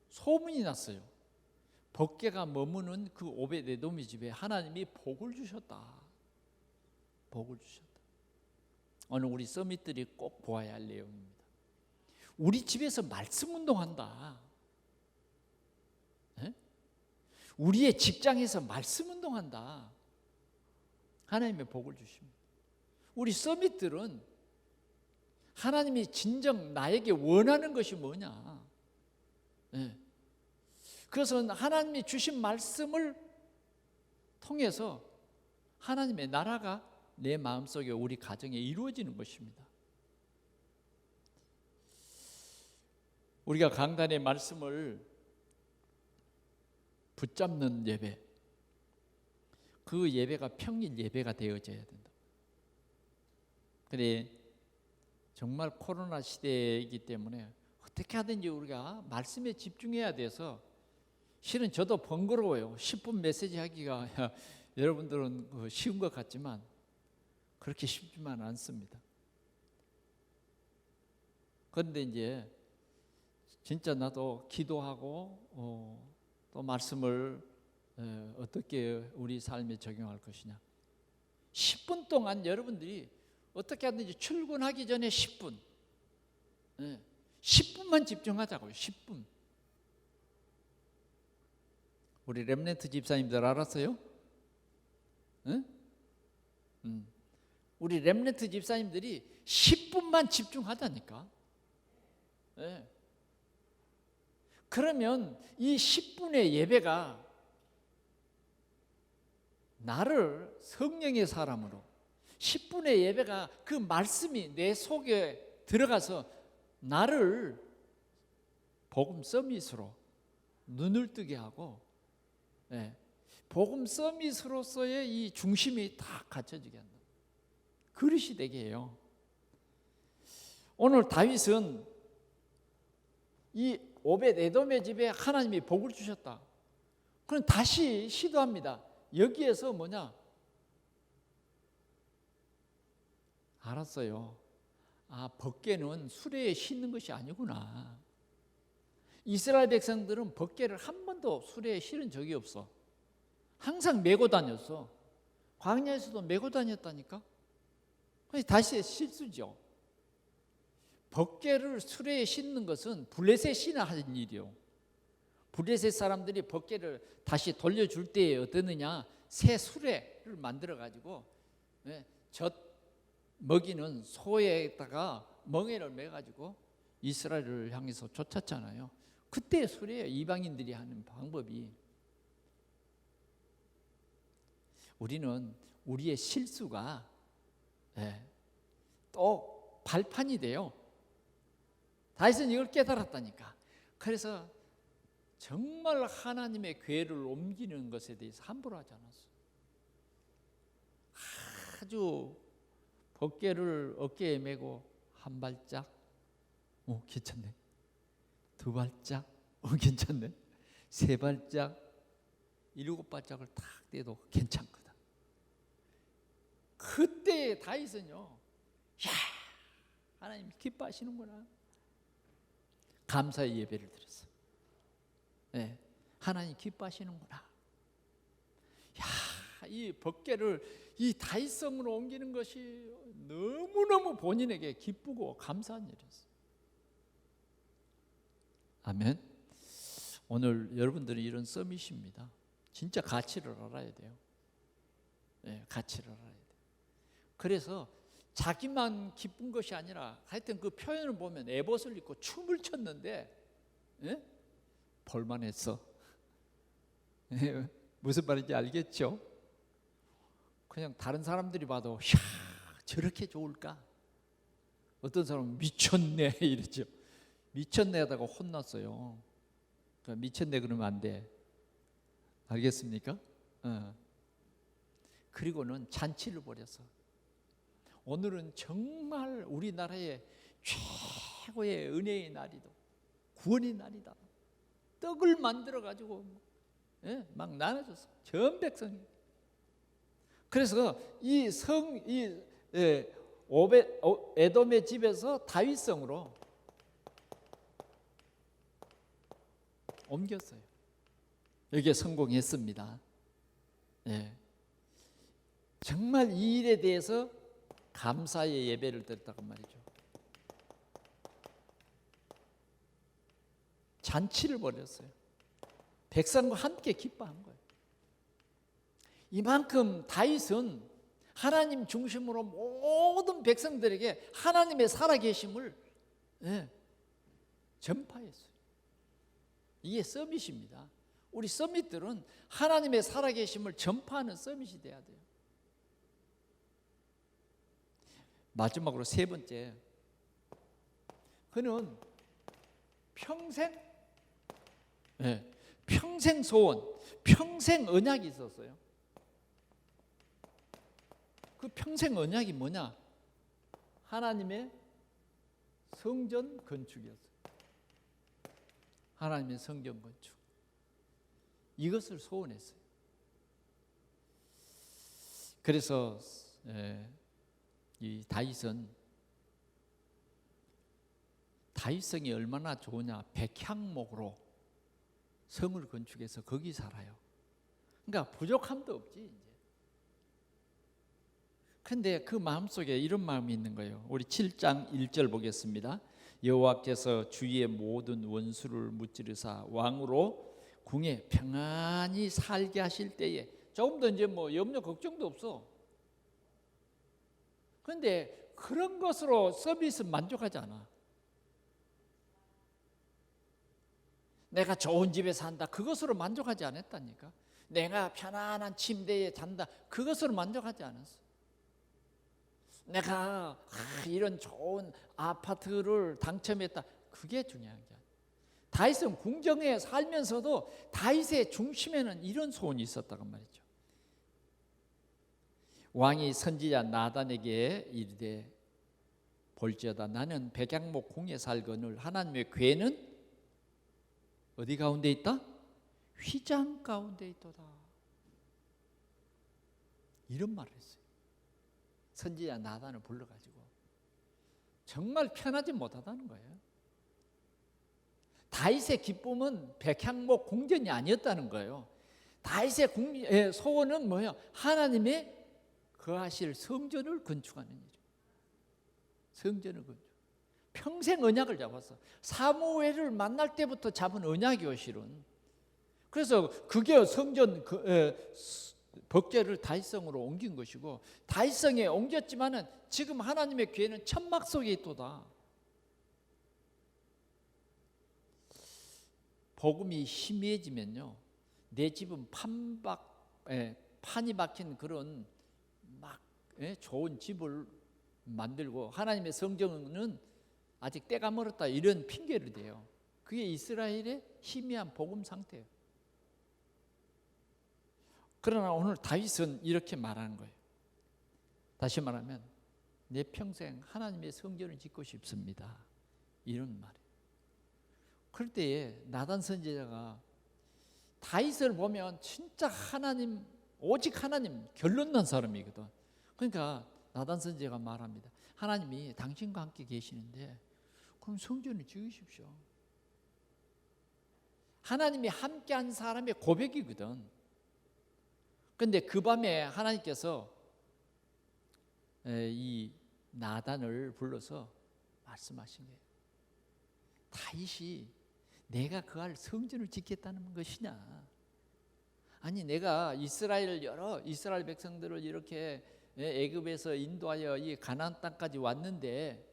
Speaker 1: 소문이 났어요. 법궤가 머무는 그 오벳 에돔의 집에 하나님이 복을 주셨다. 복을 주셨다. 오늘 우리 서밋들이 꼭 보아야 할 내용입니다. 우리 집에서 말씀 운동한다. 네? 우리의 직장에서 말씀 운동한다. 하나님의 복을 주십니다. 우리 서밋들은 하나님이 진정 나에게 원하는 것이 뭐냐. 네. 그것은 하나님이 주신 말씀을 통해서 하나님의 나라가 내 마음속에 우리 가정에 이루어지는 것입니다. 우리가 강단의 말씀을 붙잡는 예배, 그 예배가 평일 예배가 되어져야 된다. 그래, 정말 코로나 시대이기 때문에 어떻게 하든지 우리가 말씀에 집중해야 돼서 실은 저도 번거로워요. 10분 메시지 하기가 여러분들은 쉬운 것 같지만 그렇게 쉽지만 않습니다. 그런데 이제 진짜 나도 기도하고 또 말씀을 어떻게 우리 삶에 적용할 것이냐. 10분 동안 여러분들이 어떻게 하든지 출근하기 전에 10분 10분만 집중하자고요. 10분. 우리 렘넌트 집사님들 알았어요? 응? 우리 렘넌트 집사님들이 10분만 집중하자니까. 네. 그러면 이 10분의 예배가 나를 성령의 사람으로, 10분의 예배가 그 말씀이 내 속에 들어가서 나를 복음 서밋으로 눈을 뜨게 하고, 복음 서밋으로서의 이 중심이 다 갖춰지게 한다. 그릇이 되게 해요. 오늘 다윗은 이 오벳 에돔의 집에 하나님이 복을 주셨다. 그럼 다시 시도합니다. 여기에서 뭐냐? 알았어요. 아, 법궤는 수레에 싣는 것이 아니구나. 이스라엘 백성들은 법궤를 한 번도 수레에 실은 적이 없어. 항상 메고 다녔어. 광야에서도 메고 다녔다니까. 다시 실수죠. 법궤를 수레에 싣는 것은 블레셋 신이 하는 일이요. 블레셋 사람들이 법궤를 다시 돌려줄 때에 어떠느냐, 새 수레를 만들어 가지고 젖 먹이는 소에다가 멍에를 매 가지고 이스라엘을 향해서 쫓았잖아요. 그때 수레예요. 이방인들이 하는 방법이. 우리는 우리의 실수가 또 발판이 돼요. 다윗은 이걸 깨달았다니까. 그래서 정말 하나님의 궤를 옮기는 것에 대해서 함부로 하지 않았어. 아주 법궤를 어깨에 메고 한 발짝, 괜찮네. 두 발짝, 괜찮네. 세 발짝, 7발짝을 탁 떼도 괜찮거든. 그때 다윗은요, 야, 하나님 기뻐하시는구나. 감사의 예배를 드렸어. 하나님 기뻐하시는구나. 야, 이 법궤를 이 다윗성으로 옮기는 것이 너무너무 본인에게 기쁘고 감사한 일이었어. 아멘. 오늘 여러분들이 이런 서밋입니다. 진짜 가치를 알아야 돼요. 예, 가치를 알아야 돼요. 그래서 자기만 기쁜 것이 아니라 하여튼 그 표현을 보면 에봇을 입고 춤을 췄는데 예? 볼만했어. 예, 무슨 말인지 알겠죠? 그냥 다른 사람들이 봐도 야 저렇게 좋을까? 어떤 사람은 미쳤네 이러죠. 미쳤네 하다가 혼났어요. 그러니까 미쳤네 그러면 안 돼. 알겠습니까? 그리고는 잔치를 벌였어. 오늘은 정말 우리나라의 최고의 은혜의 날이다. 구원의 날이다. 떡을 만들어 가지고 막 나눠줬어. 전 백성이. 그래서 에돔의 집에서 다윗성으로 옮겼어요. 여기에 성공했습니다. 예. 정말 이 일에 대해서 감사의 예배를 드렸다고 말이죠. 잔치를 벌였어요. 백성과 함께 기뻐한 거예요. 이만큼 다윗은 하나님 중심으로 모든 백성들에게 하나님의 살아계심을 전파했어요. 이게 서밋입니다. 우리 서밋들은 하나님의 살아계심을 전파하는 서밋이 돼야 돼요. 마지막으로 세 번째, 그는 평생 소원, 평생 언약이 있었어요. 그 평생 언약이 뭐냐? 하나님의 성전 건축이었어요. 하나님의 성전 건축. 이것을 소원했어요. 그래서 이 다윗성이 얼마나 좋으냐? 백향목으로 성을 건축해서 거기 살아요. 그러니까 부족함도 없지 이제. 그런데 그 마음속에 이런 마음이 있는 거예요. 우리 7장 1절 보겠습니다. 여호와께서 주의 모든 원수를 무찌르사 왕으로 궁에 평안히 살게 하실 때에 조금 더 이제 뭐 염려 걱정도 없어. 그런데 그런 것으로 서밋은 만족하지 않아. 내가 좋은 집에 산다, 그것으로 만족하지 않았다니까. 내가 편안한 침대에 잔다, 그것으로 만족하지 않았어. 내가 이런 좋은 아파트를 당첨했다, 그게 중요한 게 아니야. 다윗은 궁정에 살면서도 다윗의 중심에는 이런 소원이 있었다고 말이죠. 왕이 선지자 나단에게 이르되 볼지어다 나는 백향목 궁에 살거늘 하나님의 궤는 어디 가운데 있다? 휘장 가운데 있도다. 이런 말을 했어요. 선지자 나단을 불러가지고 정말 편하지 못하다는 거예요. 다윗의 기쁨은 백향목 궁전이 아니었다는 거예요. 다윗의 소원은 뭐예요? 하나님의 거하실 성전을 건축하는 일이죠. 성전을 건축. 평생 언약을 잡았어. 사무엘을 만날 때부터 잡은 언약이요, 실은. 그래서 그게 성전 법궤를 다윗성으로 옮긴 것이고, 다윗성에 옮겼지만은 지금 하나님의 궤는 천막 속에 있도다. 복음이 희미해지면요, 내 집은 판이 박힌 그런 막 좋은 집을 만들고 하나님의 성전은 아직 때가 멀었다, 이런 핑계를 대요. 그게 이스라엘의 희미한 복음 상태예요. 그러나 오늘 다윗은 이렇게 말하는 거예요. 다시 말하면 내 평생 하나님의 성전을 짓고 싶습니다, 이런 말이에요. 그럴 때에 나단 선지자가 다윗을 보면 진짜 하나님, 오직 하나님 결론 난 사람이거든. 그러니까 나단 선지자가 말합니다. 하나님이 당신과 함께 계시는데 그럼 성전을 지으십시오. 하나님이 함께한 사람의 고백이거든. 그런데 그 밤에 하나님께서 이 나단을 불러서 말씀하신 거예요. 다윗이 내가 거할 성전을 짓겠다는 것이냐, 아니 내가 이스라엘 백성들을 이렇게 애굽에서 인도하여 이 가나안 땅까지 왔는데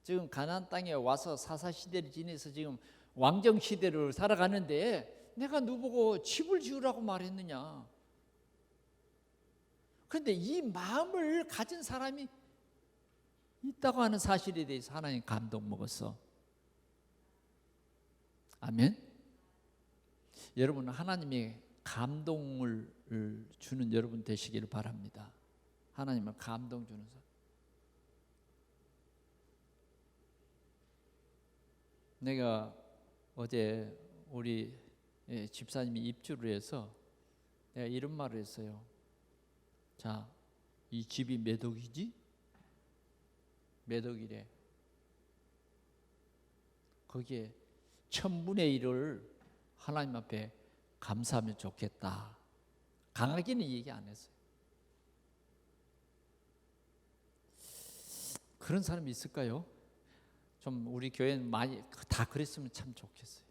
Speaker 1: 지금 가나안 땅에 와서 사사 시대를 지내서 지금 왕정 시대를 살아가는데 내가 누구보고 집을 지으라고 말했느냐? 그런데 이 마음을 가진 사람이 있다고 하는 사실에 대해서 하나님 감동 먹었어. 아멘. 여러분 하나님의 감동을 주는 여러분 되시기를 바랍니다. 하나님은 감동 주는 사람. 내가 어제 우리 집사님이 입주를 해서 내가 이런 말을 했어요. 자, 이 집이 몇 억이지? 몇 억이래. 거기에 1000분의 1을 하나님 앞에 감사하면 좋겠다. 강하게는 얘기 안 했어요. 그런 사람이 있을까요? 좀 우리 교회는 많이 다 그랬으면 참 좋겠어요.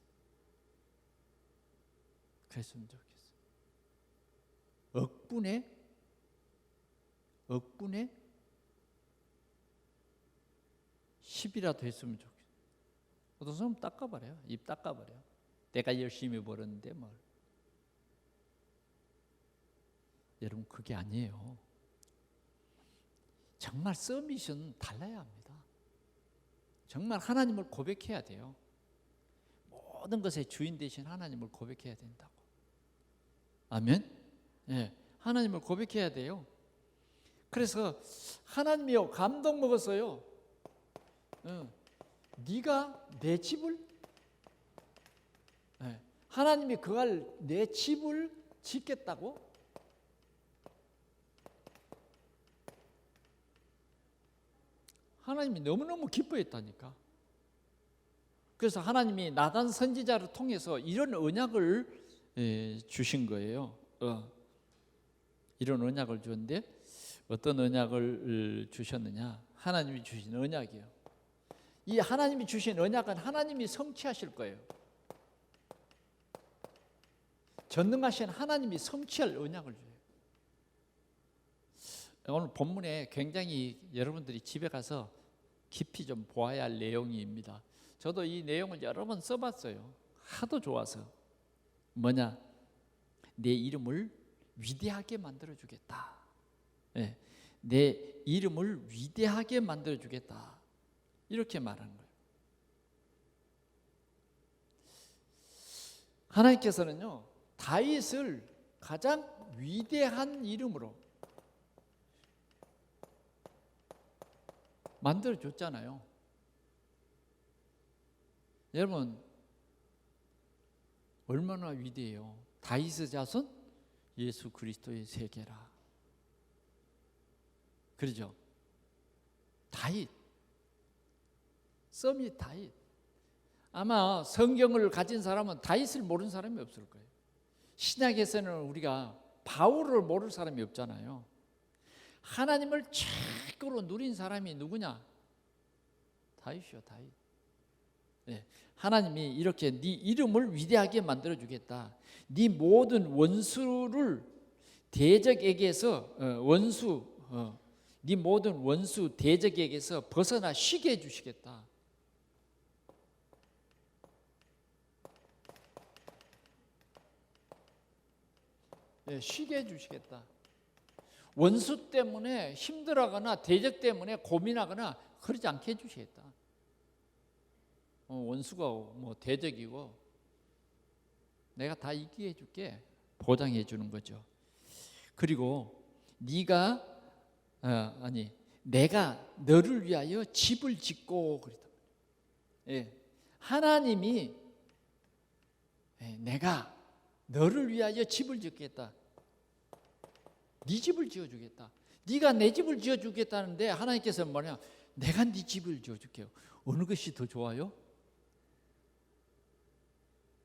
Speaker 1: 그랬으면 좋겠어요. 억분에 10이라도 했으면 좋겠어요. 어떤 사람은 닦아버려요. 입 닦아버려요. 내가 열심히 벌었는데 뭘. 여러분 그게 아니에요. 정말 서밋은 달라야 합니다. 정말 하나님을 고백해야 돼요. 모든 것의 주인 되신 하나님을 고백해야 된다고. 아멘? 예, 하나님을 고백해야 돼요. 그래서 하나님이요 감동 먹었어요. 네가 내 집을 하나님이 그갈 내 집을 짓겠다고? 하나님이 너무너무 기뻐했다니까. 그래서 하나님이 나단 선지자를 통해서 이런 언약을 주신 거예요. 이런 언약을 주었는데 어떤 언약을 주셨느냐? 하나님이 주신 언약이에요. 이 하나님이 주신 언약은 하나님이 성취하실 거예요. 전능하신 하나님이 성취할 언약을 줘요. 오늘 본문에 굉장히 여러분들이 집에 가서 깊이 좀 보아야 할 내용입니다. 저도 이 내용을 여러 번 써봤어요. 하도 좋아서. 뭐냐? 내 이름을 위대하게 만들어주겠다. 네, 내 이름을 위대하게 만들어주겠다. 이렇게 말하는 거예요. 하나님께서는요 다윗을 가장 위대한 이름으로 만들어줬잖아요. 여러분 얼마나 위대해요. 다윗의 자손 예수 그리스도의 세계라. 그러죠? 다윗, 서밋 다윗. 아마 성경을 가진 사람은 다윗을 모르는 사람이 없을 거예요. 신약에서는 우리가 바울을 모를 사람이 없잖아요. 하나님을 최고로 누린 사람이 누구냐? 다윗이요, 다윗. 네, 하나님이 이렇게 네 이름을 위대하게 만들어 주겠다. 네 모든 원수를 대적에게서 네 모든 원수 대적에게서 벗어나 쉬게 해주시겠다. 네, 쉬게 해주시겠다. 원수 때문에 힘들어하거나 대적 때문에 고민하거나 그러지 않게 해주시겠다. 원수가 뭐 대적이고 내가 다 이기게 해줄게. 보장해 주는 거죠. 그리고 내가 너를 위하여 집을 짓고 그랬다. 예, 하나님이 내가 너를 위하여 집을 짓겠다. 네 집을 지어주겠다. 네가 내 집을 지어주겠다는데 하나님께서는 뭐냐? 내가 네 집을 지어줄게요. 어느 것이 더 좋아요?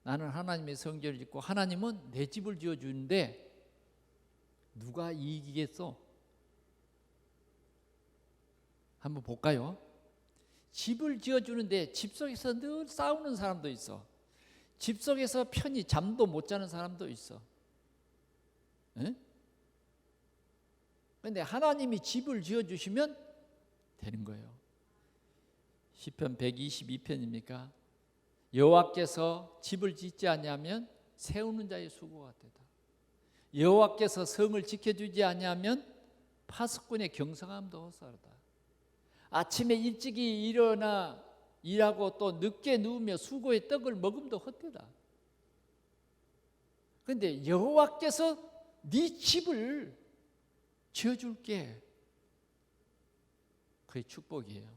Speaker 1: 나는 하나님의 성전을 짓고 하나님은 내 집을 지어주는데 누가 이기겠어? 한번 볼까요? 집을 지어주는데 집 속에서 늘 싸우는 사람도 있어. 집 속에서 편히 잠도 못 자는 사람도 있어. 그런데 하나님이 집을 지어주시면 되는 거예요. 시편 122편입니까? 여호와께서 집을 짓지 아니하면 세우는 자의 수고가 되다. 여호와께서 성을 지켜주지 아니하면 파수꾼의 경성함도 헛살다. 아침에 일찍이 일어나 일하고 또 늦게 누우며 수고의 떡을 먹음도 헛되다. 그런데 여호와께서 네 집을 지어줄게. 그게 축복이에요.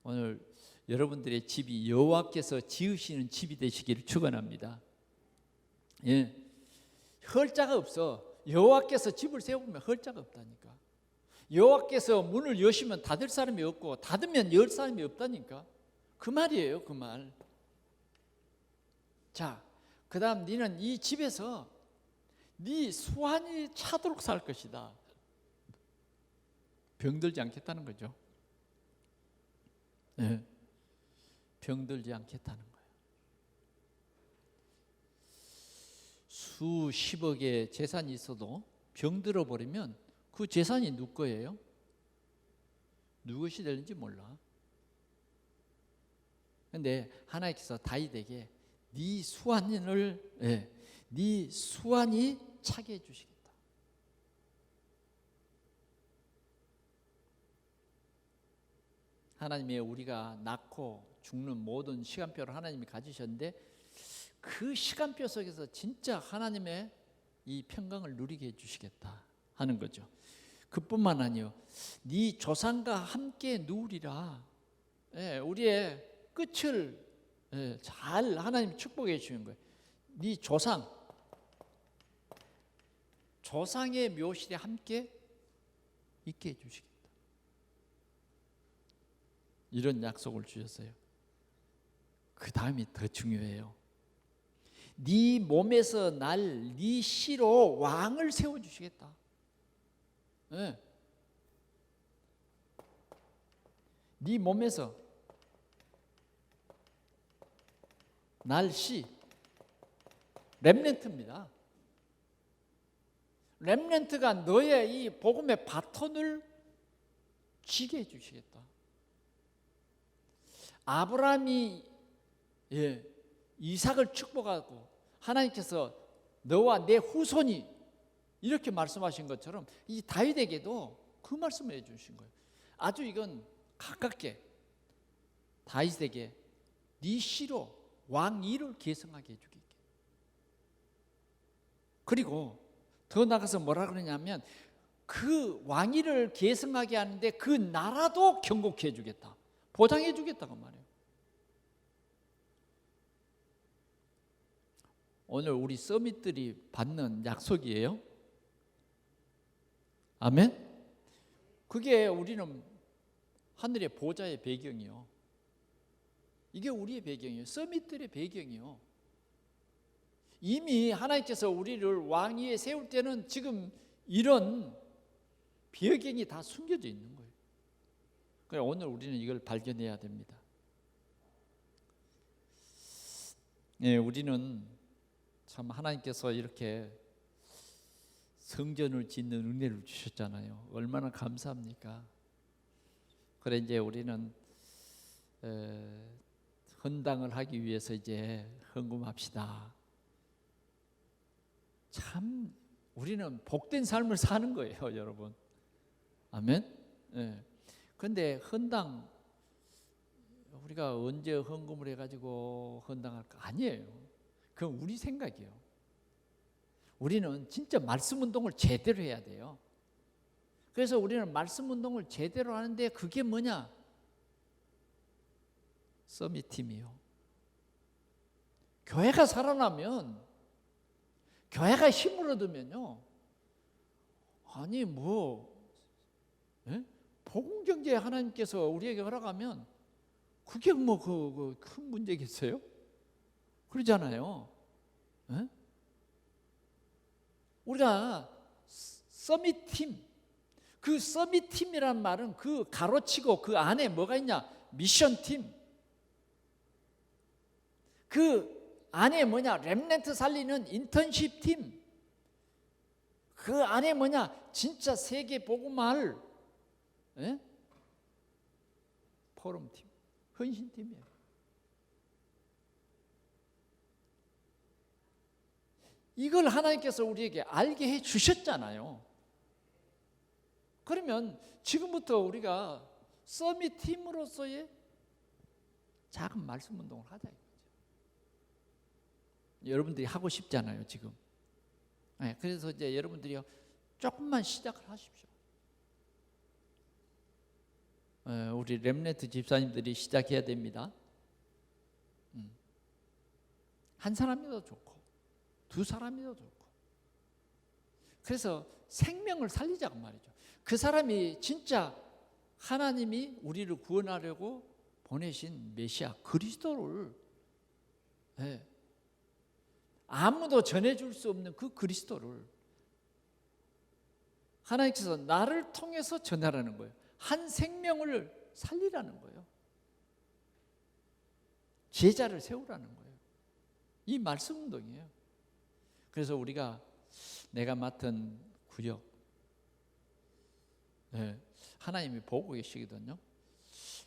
Speaker 1: 오늘 여러분들의 집이 여호와께서 지으시는 집이 되시기를 축원합니다. 예, 헐자가 없어. 여호와께서 집을 세우면 헐자가 없다니까. 여호와께서 문을 여시면 닫을 사람이 없고 닫으면 열 사람이 없다니까. 그 말이에요, 그 말. 자, 그 다음 너는 이 집에서 네 수완이 차도록 살 것이다. 병들지 않겠다는 거죠. 네. 병들지 않겠다는 거예요. 수십억의 재산이 있어도 병들어 버리면 그 재산이 누구 거예요? 누구시 되는지 몰라. 그런데 하나님께서 다윗에게 네 수완을, 네 수완이 차게 해주시겠다. 하나님이 우리가 낳고 죽는 모든 시간표를 하나님이 가지셨는데 그 시간표 속에서 진짜 하나님의 이 평강을 누리게 해주시겠다 하는 거죠. 그뿐만 아니요, 네 조상과 함께 누우리라. 우리의 끝을 잘 하나님 축복해 주시는 거예요. 네 조상의 묘실에 함께 있게 해주시겠다. 이런 약속을 주셨어요. 그 다음이 더 중요해요. 네 몸에서 날 네 씨로 왕을 세워주시겠다. 네 몸에서 날 씨, 렘넌트입니다. 렘넌트가 너의 이 복음의 바톤을 쥐게 해주시겠다. 아브라함이 이삭을 축복하고 하나님께서 너와 내 후손이 이렇게 말씀하신 것처럼 이 다윗에게도 그 말씀을 해주신 거예요. 아주 이건 가깝게 다윗에게 네 씨로 왕위를 계승하게 해주겠게. 그리고 더 나가서 뭐라 그러냐면 그 왕위를 계승하게 하는데 그 나라도 경고케 해주겠다. 보장해 주겠다고 말해요. 오늘 우리 서밋들이 받는 약속이에요. 아멘. 그게 우리는 하늘의 보좌의 배경이요. 이게 우리의 배경이에요. 서밋들의 배경이요. 이미 하나님께서 우리를 왕위에 세울 때는 지금 이런 배경이 다 숨겨져 있는 거예요. 그래서 오늘 우리는 이걸 발견해야 됩니다. 우리는 참 하나님께서 이렇게 성전을 짓는 은혜를 주셨잖아요. 얼마나 감사합니까? 그래 이제 우리는 헌당을 하기 위해서 이제 헌금합시다. 참 우리는 복된 삶을 사는 거예요, 여러분. 아멘. 그런데 헌당 우리가 언제 헌금을 해가지고 헌당할까? 아니에요. 그건 우리 생각이에요. 우리는 진짜 말씀 운동을 제대로 해야 돼요. 그래서 우리는 말씀 운동을 제대로 하는데 그게 뭐냐? 서밋팀이요. 교회가 살아나면, 교회가 힘을 얻으면요, 아니 복음 경제 하나님께서 우리에게 허락하면 그게 큰 문제겠어요? 그러잖아요. 우리가 서밋팀, 그 서밋팀이란 말은 그 가로치고 그 안에 뭐가 있냐? 미션팀. 그 안에 뭐냐? 렘넌트 살리는 인턴십 팀. 그 안에 뭐냐? 진짜 세계 복음화할 포럼팀, 헌신팀이에요. 이걸 하나님께서 우리에게 알게 해 주셨잖아요. 그러면 지금부터 우리가 서밋 팀으로서의 작은 말씀 운동을 하자 이거죠. 여러분들이 하고 싶잖아요, 지금. 네, 그래서 이제 여러분들이 조금만 시작을 하십시오. 우리 렘넌트 집사님들이 시작해야 됩니다. 한 사람이도 좋고 두 사람이도 좋고. 그래서 생명을 살리자고 말이죠. 그 사람이 진짜 하나님이 우리를 구원하려고 보내신 메시아 그리스도를 아무도 전해줄 수 없는 그 그리스도를 하나님께서 나를 통해서 전하라는 거예요. 한 생명을 살리라는 거예요. 제자를 세우라는 거예요. 이 말씀 운동이에요. 그래서 우리가 내가 맡은 구역, 하나님이 보고 계시거든요.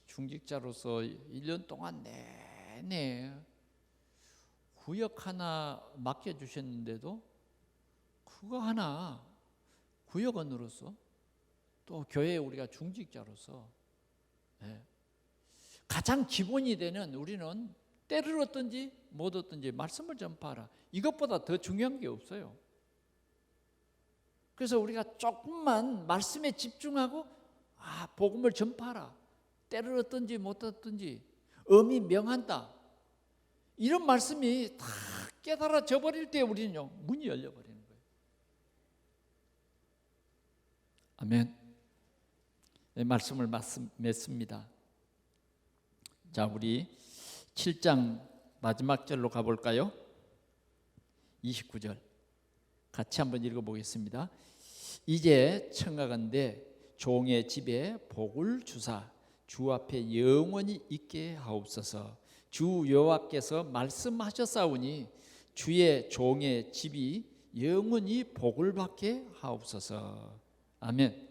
Speaker 1: 중직자로서 1년 동안 내내 구역 하나 맡겨주셨는데도 그거 하나 구역원으로서 또 교회에 우리가 중직자로서 가장 기본이 되는 우리는 때를 얻든지 못 얻든지 말씀을 전파하라. 이것보다 더 중요한 게 없어요. 그래서 우리가 조금만 말씀에 집중하고 복음을 전파하라. 때를 얻든지 못 얻든지 엄히 명한다. 이런 말씀이 다 깨달아져 버릴 때 우리는요 문이 열려버리는 거예요. 아멘. 네, 말씀을 맺습니다. 자, 우리 7장 마지막 절로 가볼까요? 29절 같이 한번 읽어보겠습니다. 이제 청하건대 종의 집에 복을 주사 주 앞에 영원히 있게 하옵소서. 주 여호와께서 말씀하셨사오니 주의 종의 집이 영원히 복을 받게 하옵소서. 아멘.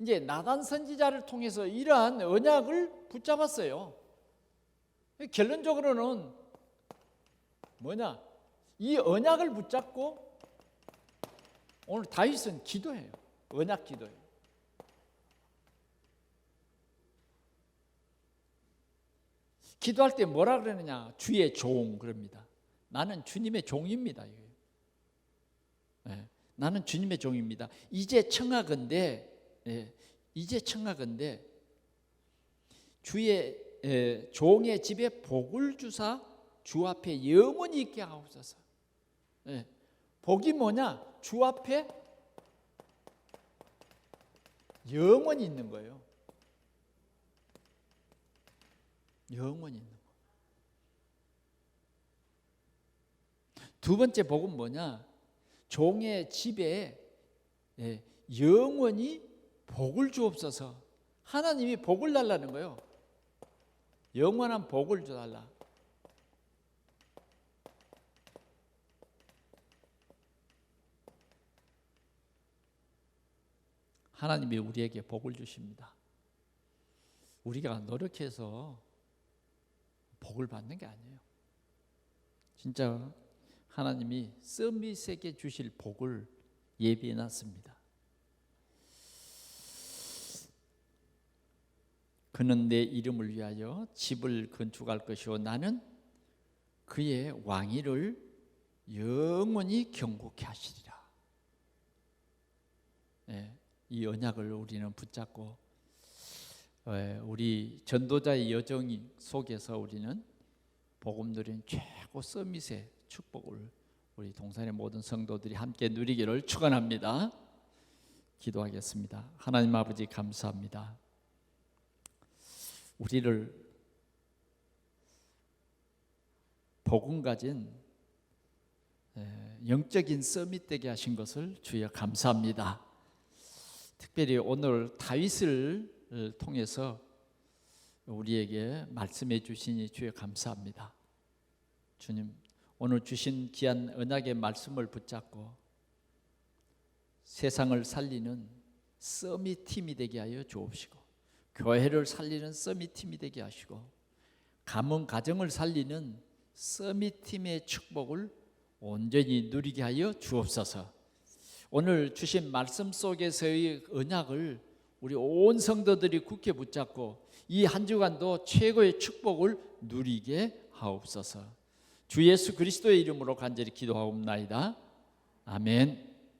Speaker 1: 이제 나단 선지자를 통해서 이러한 언약을 붙잡았어요. 결론적으로는 뭐냐? 이 언약을 붙잡고 오늘 다윗은 기도해요. 언약 기도예요. 기도할 때 뭐라 그러느냐? 주의 종 그럽니다. 나는 주님의 종입니다. 나는 주님의 종입니다. 이제 청하건대 이제 청하건대 주의 종의 집에 복을 주사 주 앞에 영원히 있게 하옵소서. 복이 뭐냐? 주 앞에 영원히 있는 거예요. 영원히 있는 거. 두 번째 복은 뭐냐? 종의 집에 영원히 복을 주옵소서. 하나님이 복을 달라는 거예요. 영원한 복을 줘달라. 하나님이 우리에게 복을 주십니다. 우리가 노력해서 복을 받는 게 아니에요. 진짜 하나님이 서밋에게 주실 복을 예비해 놨습니다. 그는 내 이름을 위하여 집을 건축할 것이요 나는 그의 왕위를 영원히 경고케 하시리라. 이 언약을 우리는 붙잡고 우리 전도자의 여정 속에서 우리는 복음 누리는 최고 서밋의 축복을 우리 동산의 모든 성도들이 함께 누리기를 축원합니다. 기도하겠습니다. 하나님 아버지 감사합니다. 우리를 복음 가진 영적인 서밋 되게 하신 것을 주여 감사합니다. 특별히 오늘 다윗을 통해서 우리에게 말씀해 주시니 주여 감사합니다. 주님, 오늘 주신 귀한 언약의 말씀을 붙잡고 세상을 살리는 서밋팀이 되게 하여 주옵시고, 교회를 살리는 서밋팀이 되게 하시고, 가문 가정을 살리는 서밋팀의 축복을 온전히 누리게 하여 주옵소서. 오늘 주신 말씀 속에서의 언약을 우리 온 성도들이 굳게 붙잡고 이 한 주간도 최고의 축복을 누리게 하옵소서. 주 예수 그리스도의 이름으로 간절히 기도하옵나이다. 아멘.